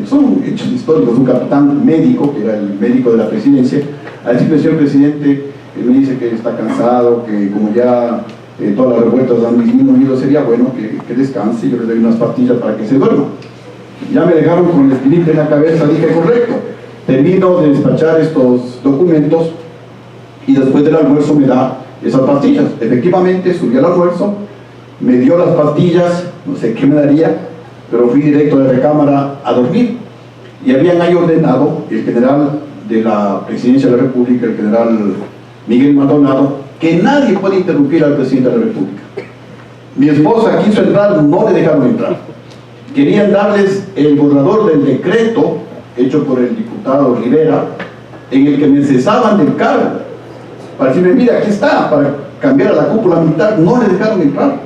son hechos históricos, un capitán médico, que era el médico de la presidencia, a decirle: señor presidente, él me dice que está cansado, que como ya todas las revueltas han disminuido, sería bueno que descanse. Yo le doy unas pastillas para que se duerma. Ya me dejaron con el espinita en la cabeza, dije: correcto. Termino de despachar estos documentos y después del almuerzo me da esas pastillas. Efectivamente, subí al almuerzo, me dio las pastillas, no sé qué me daría, pero fui directo de recámara a dormir. Y habían ahí ordenado el general de la presidencia de la República, el general Miguel Maldonado, que nadie puede interrumpir al presidente de la República. Mi esposa quiso entrar, no le dejaron entrar. Querían darles el borrador del decreto hecho por el diputado Rivera, en el que me cesaban del cargo, para decirme: mira, aquí está, para cambiar a la cúpula militar. No le dejaron entrar.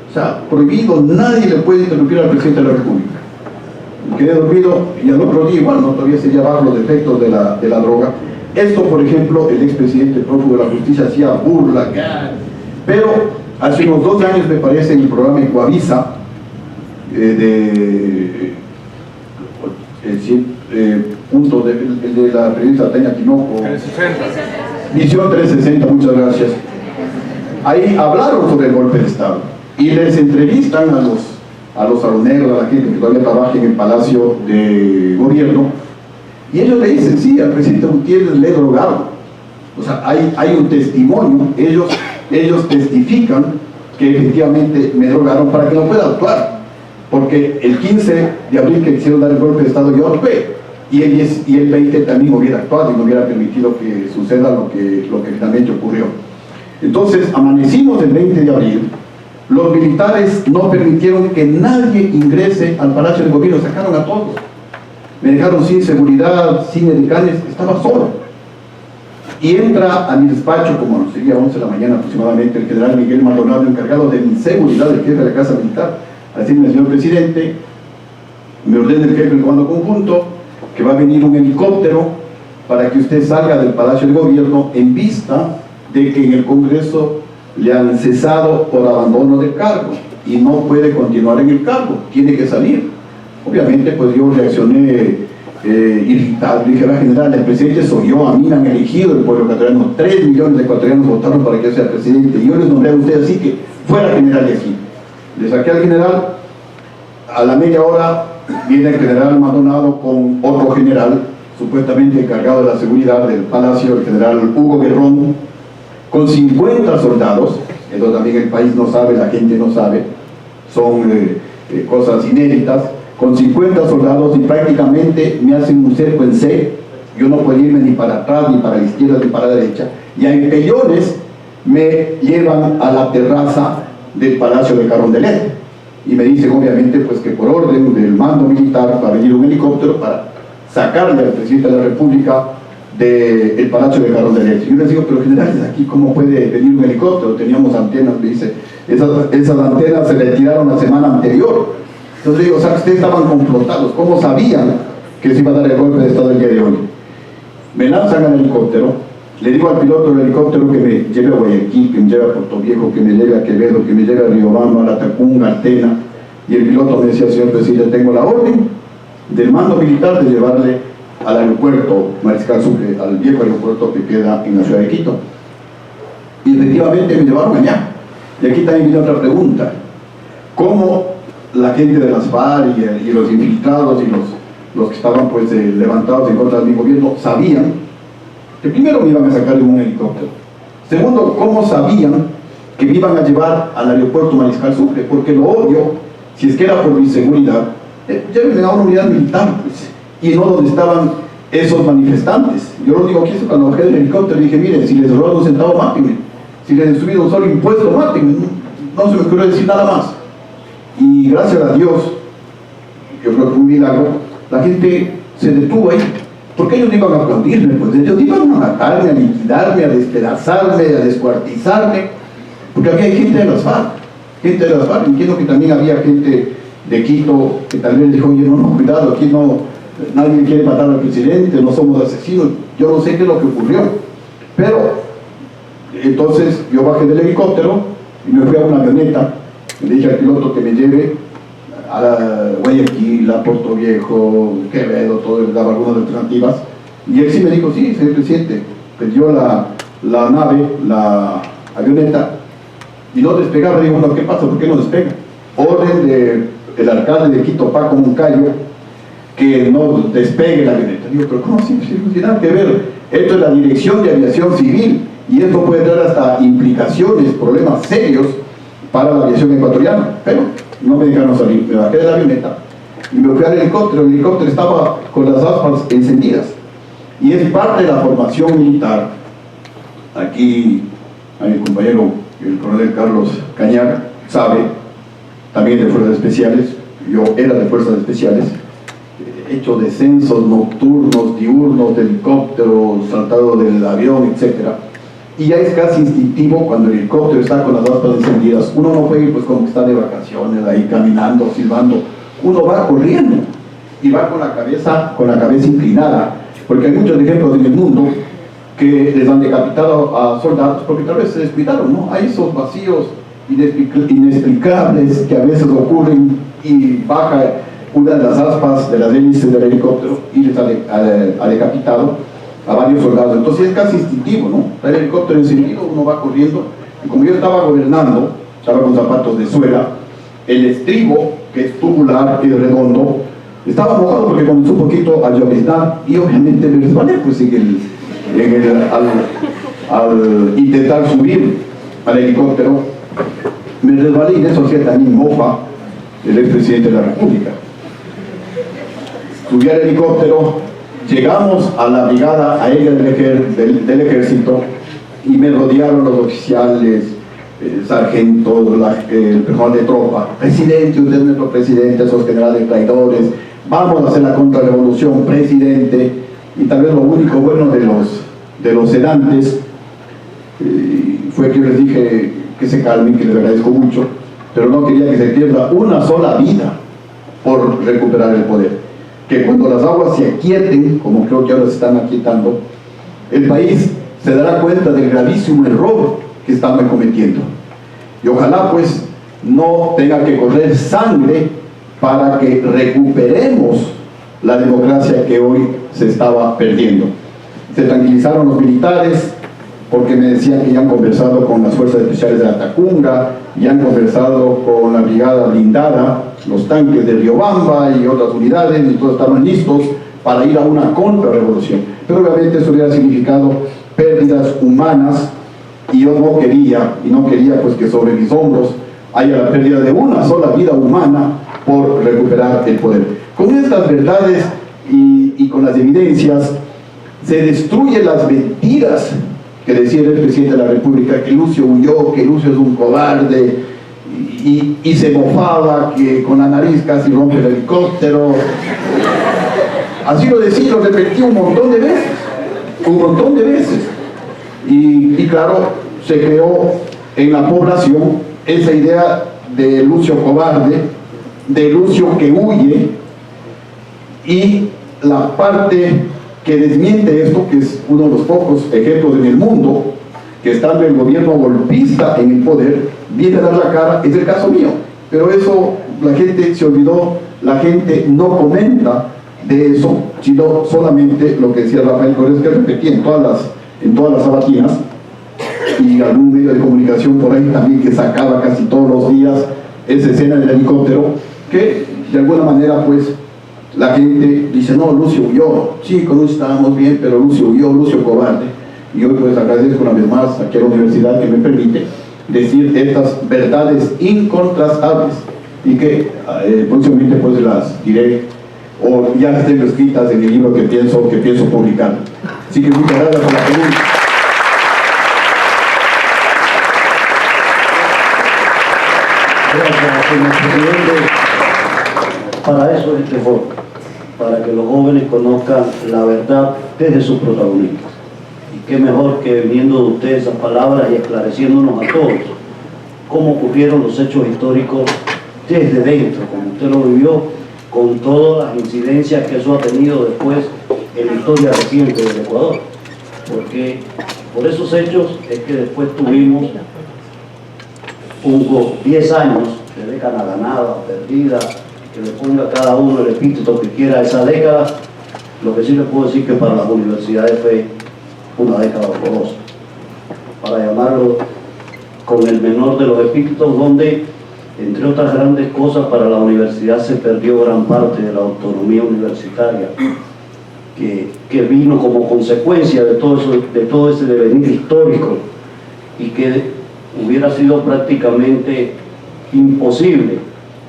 O sea, prohibido, nadie le puede interrumpir al presidente de la República. Me quedé dormido y al otro día igual, no, todavía seguía bajo los efectos de la droga. Esto, por ejemplo, el expresidente prófugo de la justicia hacía burla, pero hace unos 2 años, me parece, en el programa Ecuavisa, punto de la periodista Tania Tinoco, 360. Visión 360, muchas gracias. Ahí hablaron sobre el golpe de Estado y les entrevistan a los aroneros, a la gente que todavía trabaja en el Palacio de Gobierno, y ellos le dicen: sí, al presidente Gutiérrez le drogaron. O sea, hay un testimonio, ellos testifican que efectivamente me drogaron para que no pueda actuar, porque el 15 de abril que quisieron dar el golpe de Estado yo actué, y el 20 también hubiera actuado y no hubiera permitido que suceda lo que finalmente ocurrió. Entonces, amanecimos el 20 de abril, los militares no permitieron que nadie ingrese al Palacio del Gobierno, sacaron a todos, me dejaron sin seguridad, sin edecanes, estaba solo. Y entra a mi despacho, como sería 11 de la mañana aproximadamente, el general Miguel Maldonado, encargado de mi seguridad, del jefe de la Casa Militar, a decirme: señor presidente, me ordena el jefe del comando conjunto que va a venir un helicóptero para que usted salga del Palacio del Gobierno en vista de que en el Congreso le han cesado por abandono del cargo y no puede continuar en el cargo, tiene que salir. Obviamente, pues yo reaccioné irritable. Dije: la general, el presidente soy yo, a mí me han elegido el pueblo ecuatoriano, 3 millones de ecuatorianos votaron para que yo sea presidente, y yo les nombré a usted, así que fuera general de aquí. Le saqué al general. A la media hora viene el general Maldonado con otro general, supuestamente encargado de la seguridad del Palacio, el general Hugo Guerrón, con 50 soldados. Eso también el país no sabe, la gente no sabe, son cosas inéditas, con 50 soldados, y prácticamente me hacen un cerco en C. Yo no puedo irme ni para atrás, ni para la izquierda, ni para la derecha, y a empellones me llevan a la terraza del Palacio de Carondelet y me dicen obviamente pues que por orden del mando militar va a venir un helicóptero para sacarle al presidente de la República del Palacio de Carondelet. Y yo les digo, pero generales, aquí cómo puede venir un helicóptero, teníamos antenas, me dice, esas antenas se retiraron la semana anterior. Entonces digo, o sea, ustedes estaban confrontados, ¿cómo sabían que se iba a dar el golpe de Estado el día de hoy? Me lanzan al helicóptero, le digo al piloto del helicóptero que me lleve a Guayaquil, que me lleve a Puerto Viejo, que me lleve a Quevedo, que me lleve a Riobamba, a La Tacunga, a Tena, y el piloto me decía, señor presidente, tengo la orden del mando militar de llevarle al aeropuerto Mariscal Sucre, al viejo aeropuerto que queda en la ciudad de Quito. Y efectivamente me llevaron allá. Y aquí también viene otra pregunta. ¿Cómo la gente de las FARC y los infiltrados y los que estaban pues levantados en contra de mi gobierno sabían que primero me iban a sacar en un helicóptero? Segundo, ¿cómo sabían que me iban a llevar al aeropuerto Mariscal Sucre? Porque lo obvio, si es que era por mi seguridad, llévenme a una unidad militar, pues, y no donde estaban esos manifestantes. Yo lo digo aquí, cuando bajé del helicóptero dije, miren, si les robaron un centavo, mátenme. Si les he subido un solo impuesto, mátenme. No se me ocurrió decir nada más. Y gracias a Dios, yo creo que fue un milagro, la gente se detuvo ahí. Porque ellos no iban a aplaudirme, pues ellos iban a matarme, a liquidarme, a despedazarme, a descuartizarme. Porque había gente de las FARC, entiendo que también había gente de Quito que también dijo, oye, no, cuidado, aquí no, nadie quiere matar al presidente, no somos asesinos. Yo no sé qué es lo que ocurrió, pero entonces yo bajé del helicóptero y me fui a una avioneta. Le dije al piloto que me lleve a Guayaquil, a Puerto Viejo, Quevedo, todo, le daba algunas alternativas. Y él sí me dijo, sí, señor presidente, pidió la nave, la avioneta, y no despegaba. Digo, bueno, ¿qué pasa? ¿Por qué no despega? Orden del alcalde de Quito, Paco Moncayo, que no despegue la avioneta. Digo, pero ¿cómo así? No tiene nada que ver. Esto es la Dirección de Aviación Civil, y esto puede traer hasta implicaciones, problemas serios para la aviación ecuatoriana. Pero no me dejaron salir, me bajé de la avioneta y me fui al helicóptero. El helicóptero estaba con las aspas encendidas, y es parte de la formación militar. Aquí a mi compañero, el coronel Carlos Cañar, sabe, también de fuerzas especiales. Yo era de fuerzas especiales, he hecho descensos nocturnos, diurnos, de helicóptero, saltado del avión, etc. Y ya es casi instintivo cuando el helicóptero está con las aspas encendidas. Uno no puede ir pues como que está de vacaciones ahí caminando, silbando. Uno va corriendo y va con la cabeza inclinada, porque hay muchos ejemplos en el mundo que les han decapitado a soldados porque tal vez se descuidaron, ¿no? Hay esos vacíos inexplicables que a veces ocurren y baja una de las aspas de las hélices del helicóptero y les ha decapitado a varios soldados. Entonces es casi instintivo, ¿no? Está el helicóptero encendido, uno va corriendo, y como yo estaba gobernando, estaba con zapatos de suela, el estribo, que es tubular, que es redondo, estaba mojado porque comenzó un poquito a lloviznar y obviamente me resbalé pues al intentar subir al helicóptero. Me resbalé y de eso hacía también mofa el expresidente de la República. Subí al helicóptero, llegamos a la brigada aérea del ejército y me rodearon los oficiales, sargentos, el personal de tropa. Presidente, usted es nuestro presidente, esos generales traidores, vamos a hacer la contrarrevolución, presidente. Y tal vez lo único bueno de los sedantes fue que les dije que se calmen, que les agradezco mucho, pero no quería que se pierda una sola vida por recuperar el poder. Que cuando las aguas se aquieten, como creo que ahora se están aquietando, el país se dará cuenta del gravísimo error que estamos cometiendo. Y ojalá pues no tenga que correr sangre para que recuperemos la democracia que hoy se estaba perdiendo. Se tranquilizaron los militares porque me decían que ya han conversado con las fuerzas especiales de La Tacunga, ya han conversado con la brigada blindada, los tanques de Riobamba y otras unidades, y todos estaban listos para ir a una contrarrevolución. Pero obviamente eso hubiera significado pérdidas humanas, y yo no quería pues que sobre mis hombros haya la pérdida de una sola vida humana por recuperar el poder. Con estas verdades y con las evidencias se destruyen las mentiras que decía el presidente de la República que Lucio huyó, que Lucio es un cobarde, y se mofaba que con la nariz casi rompe el helicóptero. Así lo decía, lo repetía un montón de veces. Y claro, se creó en la población esa idea de Lucio cobarde, de Lucio que huye, y la parte que desmiente esto, que es uno de los pocos ejemplos en el mundo, que estando el gobierno golpista en el poder, viene a dar la cara, es el caso mío. Pero eso la gente se olvidó, la gente no comenta de eso, sino solamente lo que decía Rafael Correa, que repetía en todas las sabatinas, y algún medio de comunicación por ahí también que sacaba casi todos los días esa escena del helicóptero, que de alguna manera pues la gente dice, no, Lucio huyó, sí, con Lucio estábamos bien, pero Lucio huyó, Lucio cobarde. Y hoy pues agradezco una vez más aquí a la universidad que me permite decir estas verdades incontrastables y que próximamente pues las diré o ya estén escritas en el libro que pienso publicar. Así que muchas gracias por la pregunta. Gracias, señor presidente. Para eso es este foro, para que los jóvenes conozcan la verdad desde sus protagonistas. Y qué mejor que viniendo de ustedes esas palabras y esclareciéndonos a todos cómo ocurrieron los hechos históricos desde dentro, como usted lo vivió, con todas las incidencias que eso ha tenido después en la historia reciente del Ecuador. Porque por esos hechos es que después tuvimos 10 años de década ganada, perdida, que le ponga cada uno el epíteto que quiera a esa década. Lo que sí les puedo decir que para las universidades fue una década horrorosa, para llamarlo con el menor de los epítetos, donde, entre otras grandes cosas, para la universidad se perdió gran parte de la autonomía universitaria, que vino como consecuencia de todo ese devenir histórico, y que hubiera sido prácticamente imposible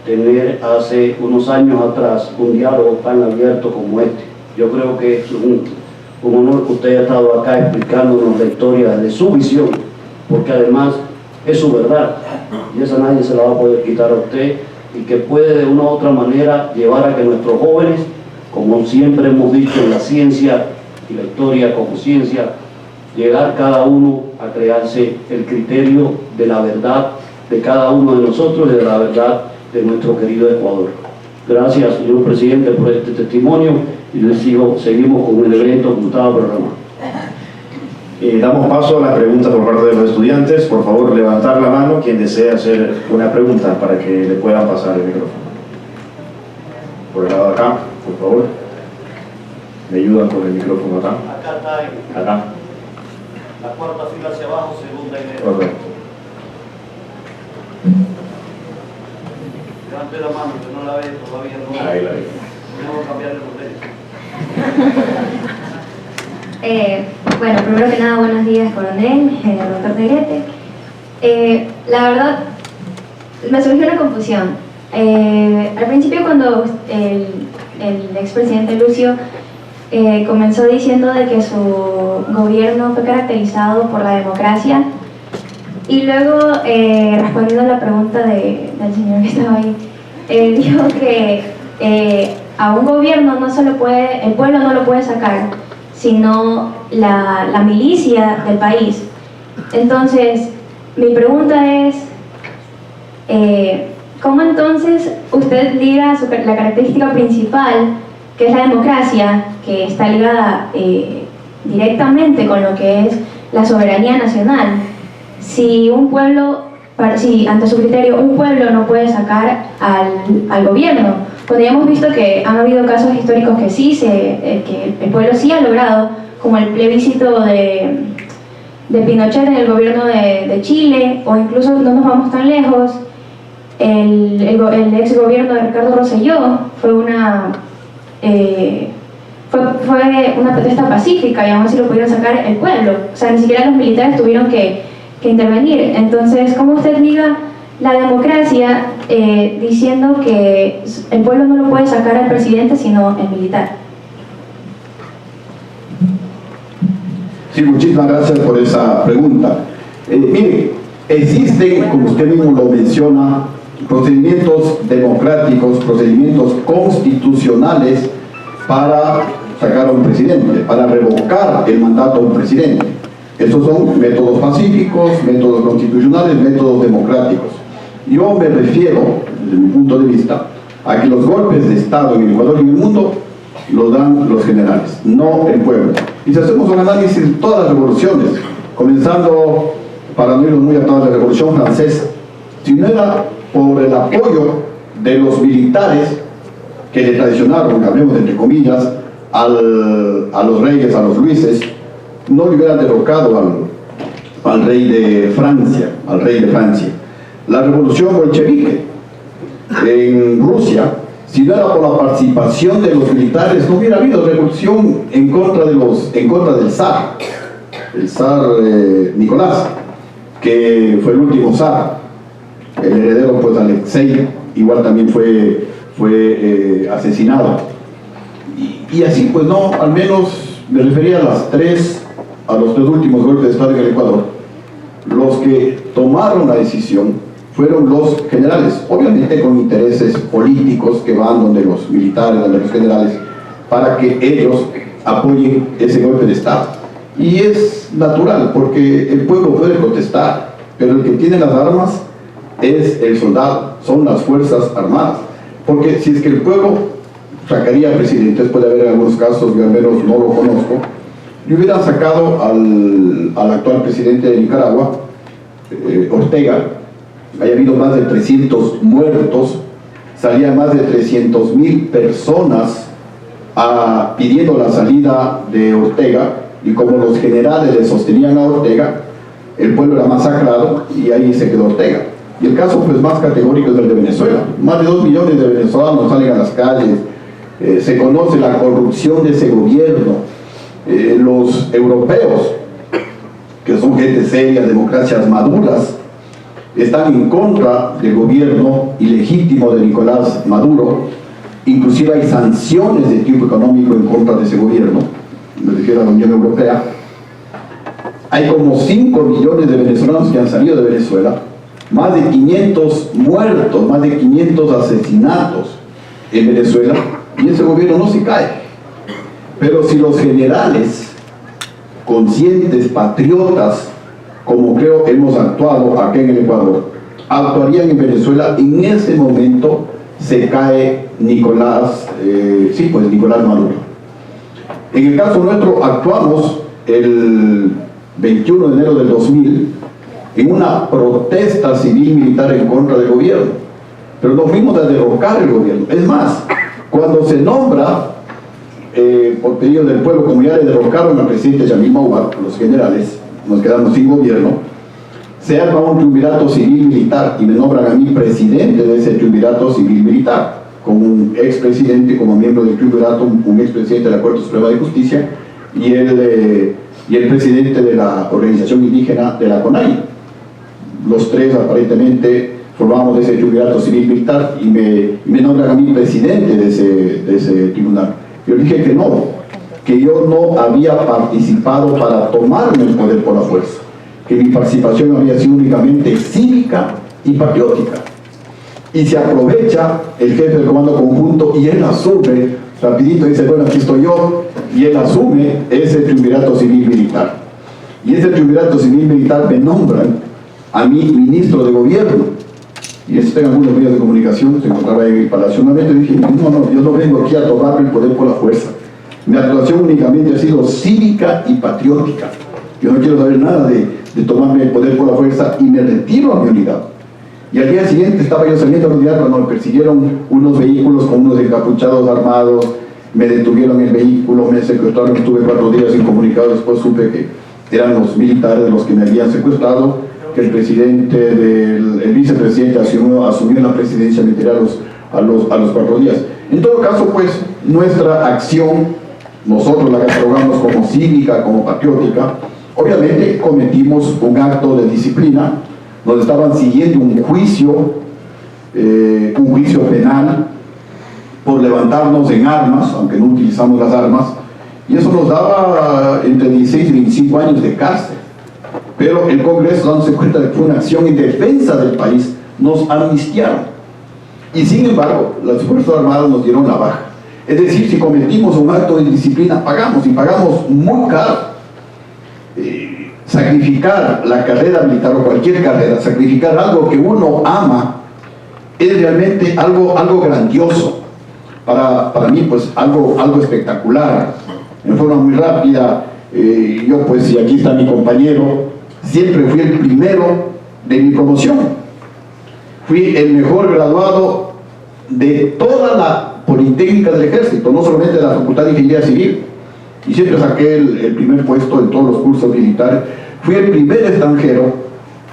tener hace unos años atrás un diálogo tan abierto como este. Yo creo que es un honor que usted haya estado acá explicándonos la historia de su visión, porque además es su verdad, y esa nadie se la va a poder quitar a usted, y que puede de una u otra manera llevar a que nuestros jóvenes, como siempre hemos dicho en la ciencia y la historia como ciencia, llegar cada uno a crearse el criterio de la verdad de cada uno de nosotros y de la verdad de nuestro querido Ecuador. Gracias, señor presidente, por este testimonio, y seguimos con el evento como estaba programado. Damos paso a la pregunta por parte de los estudiantes. Por favor, levantar la mano quien desea hacer una pregunta para que le puedan pasar el micrófono. Por el lado de acá, por favor. ¿Me ayudan con el micrófono acá? Acá está, Acá. la cuarta fila hacia abajo, segunda y derecha. Correcto. Levante la mano, que no la ve todavía. No. Ahí la vi. Tengo que cambiar el papel. Bueno, primero que nada, buenos días, coronel, doctor Negrete. La verdad, me surgió una confusión. Al principio, cuando el expresidente Lucio comenzó diciendo de que su gobierno fue caracterizado por la democracia, y luego, respondiendo a la pregunta del señor que estaba ahí, dijo que a un gobierno no solo el pueblo no lo puede sacar, sino la milicia del país. Entonces, mi pregunta es, ¿cómo entonces usted liga la característica principal, que es la democracia, que está ligada directamente con lo que es la soberanía nacional, si ante su criterio un pueblo no puede sacar al gobierno? Cuando ya hemos visto que han habido casos históricos que sí, que el pueblo sí ha logrado, como el plebiscito de Pinochet en el gobierno de Chile, o incluso no nos vamos tan lejos, el ex gobierno de Ricardo Rosselló fue una protesta pacífica, y aún así lo pudieron sacar el pueblo. O sea, ni siquiera los militares tuvieron que intervenir. Entonces, ¿cómo usted liga la democracia diciendo que el pueblo no lo puede sacar al presidente sino el militar? Sí, muchísimas gracias por esa pregunta. Mire, existen, como usted mismo lo menciona, procedimientos democráticos, procedimientos constitucionales para sacar a un presidente, para revocar el mandato a un presidente. Estos son métodos pacíficos, métodos constitucionales, métodos democráticos. Yo me refiero, desde mi punto de vista, a que los golpes de Estado en el Ecuador y en el mundo los dan los generales, no el pueblo. Y si hacemos un análisis de todas las revoluciones, comenzando, para no irnos muy atrás, de la Revolución Francesa, si no era por el apoyo de los militares que le traicionaron, hablemos entre comillas, a los reyes, a los luises, no le hubieran derrocado al rey de Francia, La revolución bolchevique en Rusia, si no era por la participación de los militares, no hubiera habido revolución en contra del zar, el zar Nicolás, que fue el último zar. El heredero, pues, Alexei, igual también fue asesinado. Y así, pues, no, al menos me refería a los tres últimos golpes de Estado en el Ecuador. Los que tomaron la decisión fueron los generales, obviamente con intereses políticos que van donde los militares, donde los generales, para que ellos apoyen ese golpe de Estado. Y es natural, porque el pueblo puede protestar, pero el que tiene las armas es el soldado, son las fuerzas armadas. Porque si es que el pueblo sacaría presidentes, puede haber algunos casos, yo al menos no lo conozco, y hubieran sacado al actual presidente de Nicaragua, Ortega. Haya habido más de 300 muertos, salían más de 300.000 personas pidiendo la salida de Ortega, y como los generales le sostenían a Ortega, el pueblo era masacrado y ahí se quedó Ortega. Y el caso, pues, más categórico es el de Venezuela. Más de 2 millones de venezolanos salen a las calles, se conoce la corrupción de ese gobierno. Los europeos, que son gente seria, democracias maduras, están en contra del gobierno ilegítimo de Nicolás Maduro. Inclusive hay sanciones de tipo económico en contra de ese gobierno, me refiero a la Unión Europea. Hay como 5 millones de venezolanos que han salido de Venezuela, más de 500 muertos, más de 500 asesinatos en Venezuela, y ese gobierno no se cae. Pero si los generales conscientes, patriotas, como creo hemos actuado aquí en el Ecuador, actuarían en Venezuela, en ese momento se cae Nicolás Maduro. En el caso nuestro, actuamos el 21 de enero del 2000 en una protesta civil-militar en contra del gobierno, pero no fuimos a derrocar el gobierno. Es más, cuando se nombra por pedido del pueblo, como ya le derrocaron al presidente Yamil Mahuad, los generales, nos quedamos sin gobierno, se arma un triunvirato civil-militar y me nombran a mí presidente de ese triunvirato civil-militar, como un expresidente, como miembro del triunvirato, un expresidente de la Corte Suprema de Justicia y el presidente de la organización indígena de la CONAI. Los tres aparentemente formamos ese triunvirato civil-militar y me nombran a mí presidente de ese tribunal. Yo dije que no, que yo no había participado para tomarme el poder por la fuerza, que mi participación había sido únicamente cívica y patriótica. Y se aprovecha el jefe del comando conjunto y él asume, rapidito dice, bueno, aquí estoy yo, y él asume ese triunvirato civil-militar. Y ese triunvirato civil-militar me nombran a mí ministro de gobierno. Y esto en algunos medios de comunicación, se encontraba en el Palacio nuevamente, y dije, no, yo no vengo aquí a tomarme el poder por la fuerza. Mi actuación únicamente ha sido cívica y patriótica. Yo no quiero saber nada de tomarme el poder por la fuerza y me retiro a mi unidad. Y al día siguiente estaba yo saliendo a la unidad cuando me persiguieron unos vehículos con unos encapuchados armados, me detuvieron el vehículo, me secuestraron, estuve 4 días incomunicado, después supe que eran los militares los que me habían secuestrado, que el presidente, el vicepresidente asumió la presidencia, me tiré a los 4 días. En todo caso, pues, nuestra acción, nosotros la catalogamos como cívica, como patriótica. Obviamente cometimos un acto de disciplina, nos estaban siguiendo un juicio penal por levantarnos en armas, aunque no utilizamos las armas, y eso nos daba entre 16 y 25 años de cárcel. Pero el Congreso, dándose cuenta de que fue una acción en defensa del país, nos amnistiaron. Y sin embargo, las Fuerzas Armadas nos dieron la baja. Es decir, si cometimos un acto de indisciplina, pagamos, y pagamos muy caro. Sacrificar la carrera militar o cualquier carrera, sacrificar algo que uno ama, es realmente algo grandioso. Para mí, pues, algo espectacular. En forma muy rápida, yo, pues, y aquí está mi compañero, siempre fui el primero de mi promoción. Fui el mejor graduado de toda la Politécnica del Ejército, no solamente de la Facultad de Ingeniería Civil. Y siempre saqué el primer puesto en todos los cursos militares. Fui el primer extranjero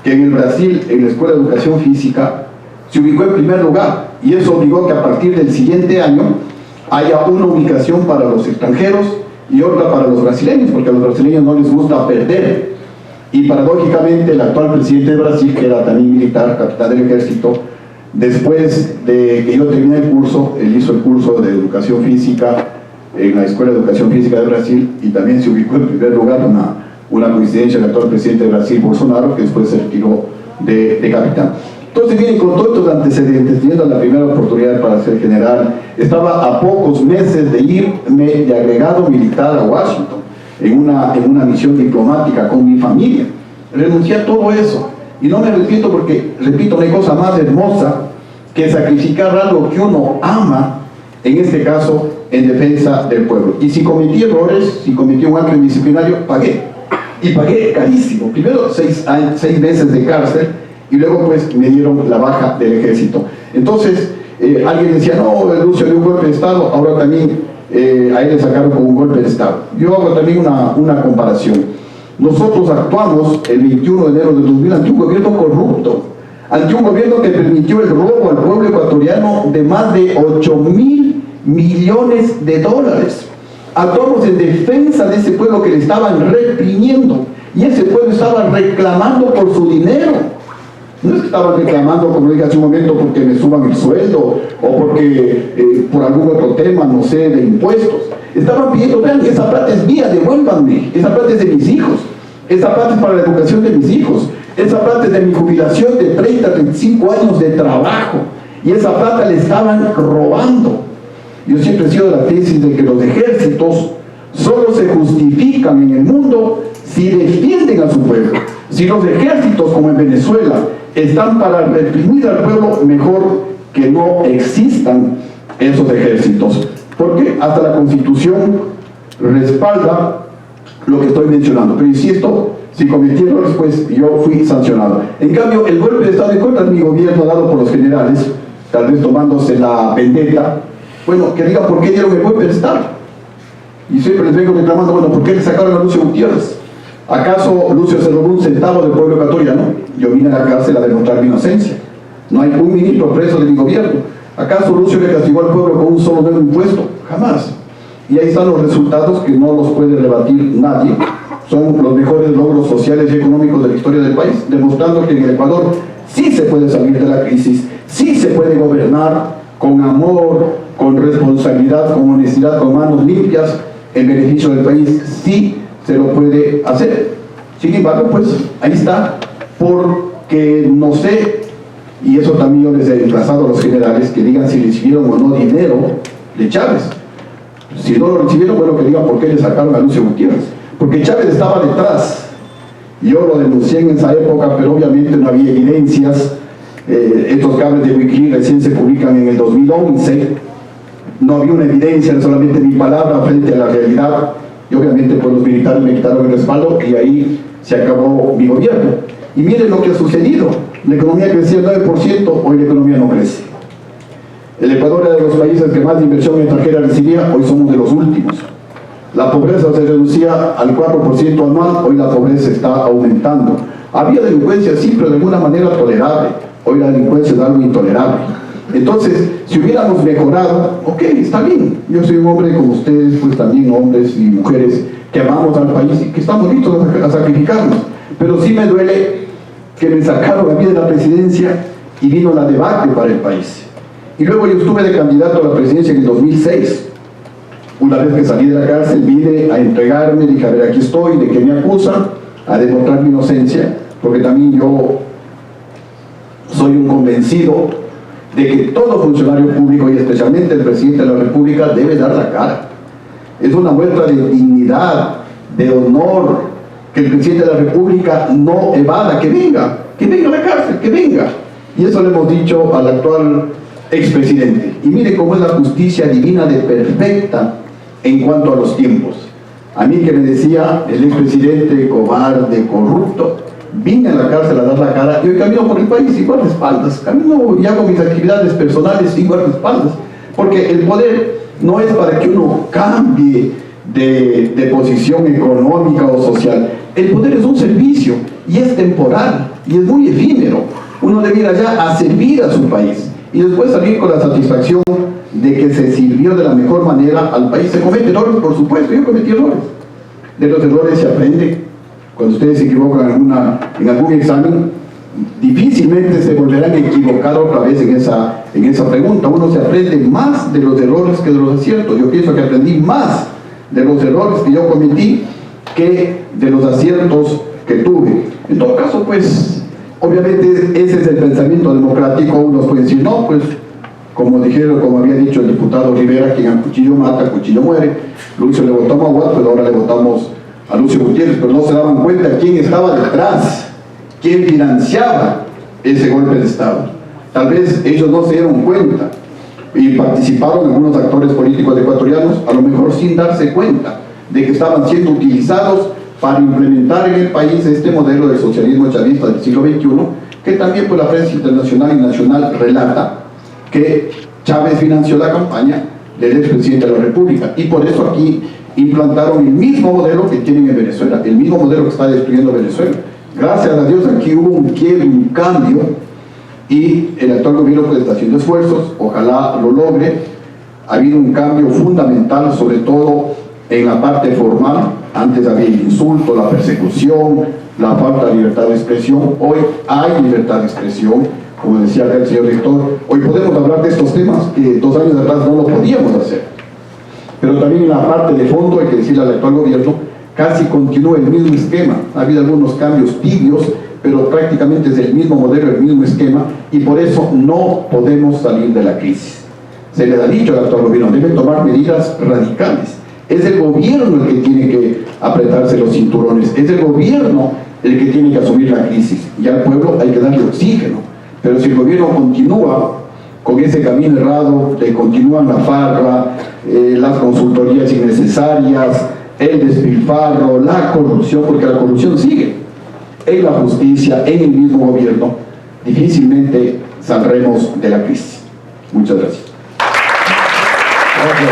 que en el Brasil, en la Escuela de Educación Física, se ubicó en primer lugar. Y eso obligó que a partir del siguiente año haya una ubicación para los extranjeros y otra para los brasileños, porque a los brasileños no les gusta perder. Y paradójicamente el actual presidente de Brasil, que era también militar, capitán del ejército, después de que yo terminé el curso, él hizo el curso de Educación Física en la Escuela de Educación Física de Brasil y también se ubicó en primer lugar, una coincidencia del actual presidente de Brasil, Bolsonaro, que después se retiró de capitán. Entonces, miren, con todos estos antecedentes, teniendo la primera oportunidad para ser general, estaba a pocos meses de irme de agregado militar a Washington, en una misión diplomática con mi familia. Renuncié a todo eso, y no me arrepiento porque, repito, no hay cosa más hermosa que sacrificar algo que uno ama, en este caso, en defensa del pueblo. Y si cometí errores, si cometí un acto indisciplinario, pagué. Y pagué carísimo. Primero 6 meses de cárcel y luego pues me dieron la baja del ejército. Entonces, alguien decía, no, Lucio dio un golpe de Estado, ahora también a él le sacaron con un golpe de Estado. Yo hago también una comparación. Nosotros actuamos el 21 de enero de 2000 ante un gobierno corrupto, ante un gobierno que permitió el robo al pueblo ecuatoriano de más de 8.000 millones de dólares. Actuamos en defensa de ese pueblo que le estaban reprimiendo, y ese pueblo estaba reclamando por su dinero. No es que estaban reclamando, como dije hace un momento, porque me suban el sueldo o porque por algún otro tema, no sé, de impuestos. Estaban pidiendo, vean, esa plata es mía, devuélvanme, esa plata es de mis hijos, esa plata es para la educación de mis hijos, esa plata es de mi jubilación de 30, 35 años de trabajo, y esa plata le estaban robando. Yo siempre he sido de la tesis de que los ejércitos solo se justifican en el mundo si defienden a su pueblo. Si los ejércitos, como en Venezuela, están para reprimir al pueblo, mejor que no existan esos ejércitos. Porque hasta la Constitución respalda lo que estoy mencionando. Pero insisto, si cometí errores, pues yo fui sancionado. En cambio, el golpe de Estado en contra de mi gobierno dado por los generales, tal vez tomándose la vendetta, bueno, que diga por qué dieron el golpe de Estado. Y siempre les vengo reclamando, bueno, ¿por qué le sacaron a Lucio Gutiérrez? ¿Acaso Lucio se robó un centavo del pueblo ecuatoriano? Yo vine a la cárcel a demostrar mi inocencia. No hay un ministro preso de mi gobierno. ¿Acaso Lucio le castigó al pueblo con un solo nuevo impuesto? Jamás. Y ahí están los resultados que no los puede rebatir nadie. Son los mejores logros sociales y económicos de la historia del país, demostrando que en el Ecuador sí se puede salir de la crisis, sí se puede gobernar con amor, con responsabilidad, con honestidad, con manos limpias, en beneficio del país, sí se lo puede hacer. Sin embargo, pues ahí está, porque no sé, y eso también yo les he emplazado a los generales, que digan si recibieron o no dinero de Chávez. Si no lo recibieron, bueno, que digan por qué le sacaron a Lucio Gutiérrez. Porque Chávez estaba detrás. Yo lo denuncié en esa época, pero obviamente no había evidencias. Estos cables de Wikileaks recién se publican en el 2011. No había una evidencia, solamente mi palabra frente a la realidad. Y obviamente pues los militares me quitaron el respaldo y ahí se acabó mi gobierno. Y miren lo que ha sucedido. La economía crecía el 9%, hoy la economía no crece. El Ecuador era de los países que más inversión extranjera recibía, hoy somos de los últimos. La pobreza se reducía al 4% anual, hoy la pobreza está aumentando. Había delincuencia, sí, pero de alguna manera tolerable. Hoy la delincuencia es algo intolerable. Entonces, si hubiéramos mejorado, ok, está bien. Yo soy un hombre como ustedes, pues también hombres y mujeres que amamos al país y que estamos listos a sacrificarnos. Pero sí me duele que me sacaron a mí de la presidencia y vino la debacle para el país. Y luego yo estuve de candidato a la presidencia en el 2006. Una vez que salí de la cárcel, vine a entregarme, dije, a ver, aquí estoy, ¿de qué me acusan? A demostrar mi inocencia, porque también yo soy un convencido de que todo funcionario público, y especialmente el presidente de la República, debe dar la cara. Es una muestra de dignidad, de honor, que el presidente de la República no evada, que venga a la cárcel, que venga. Y eso le hemos dicho al actual expresidente. Y mire cómo es la justicia divina de perfecta en cuanto a los tiempos. A mí que me decía el expresidente cobarde, corrupto, vine a la cárcel a dar la cara y hoy camino por el país sin guardaespaldas, camino ya con mis actividades personales sin guardaespaldas, porque el poder no es para que uno cambie de posición económica o social. El poder es un servicio y es temporal y es muy efímero. Uno debe ir allá a servir a su país y después salir con la satisfacción de que se sirvió de la mejor manera al país. Se cometen errores, por supuesto, yo cometí errores. De los errores se aprende. Cuando ustedes se equivocan en algún examen, difícilmente se volverán a equivocar otra vez en esa pregunta. Uno se aprende más de los errores que de los aciertos. Yo pienso que aprendí más de los errores que yo cometí que de los aciertos que tuve. En todo caso, pues, obviamente ese es el pensamiento democrático. Unos pueden decir, no, pues, como había dicho el diputado Rivera, quien al cuchillo mata, al cuchillo muere. Lucio le votamos a Watt, pero ahora le votamos a Lucio Gutiérrez, pero no se daban cuenta quién estaba detrás, quién financiaba ese golpe de Estado. Tal vez ellos no se dieron cuenta y participaron algunos actores políticos ecuatorianos, a lo mejor sin darse cuenta de que estaban siendo utilizados para implementar en el país este modelo del socialismo chavista del siglo XXI, que también pues la prensa internacional y nacional relata que Chávez financió la campaña del expresidente de la República, y por eso aquí implantaron el mismo modelo que tienen en Venezuela, el mismo modelo que está destruyendo Venezuela. Gracias a Dios aquí hubo un quiebre, un cambio, y el actual gobierno pues está haciendo esfuerzos, ojalá lo logre. Ha habido un cambio fundamental, sobre todo en la parte formal. Antes había el insulto, la persecución, la falta de libertad de expresión. Hoy hay libertad de expresión, como decía el señor rector. Hoy podemos hablar de estos temas que 2 años atrás no lo podíamos hacer. Pero también en la parte de fondo, hay que decirle al actual gobierno, casi continúa el mismo esquema. Ha habido algunos cambios tibios, pero prácticamente es el mismo modelo, el mismo esquema, y por eso no podemos salir de la crisis. Se les ha dicho al actual gobierno, deben tomar medidas radicales. Es el gobierno el que tiene que apretarse los cinturones, es el gobierno el que tiene que asumir la crisis, y al pueblo hay que darle oxígeno. Pero si el gobierno continúa con ese camino errado, continúan la farra, las consultorías innecesarias, el despilfarro, la corrupción, porque la corrupción sigue en la justicia, en el mismo gobierno, difícilmente saldremos de la crisis. Muchas gracias.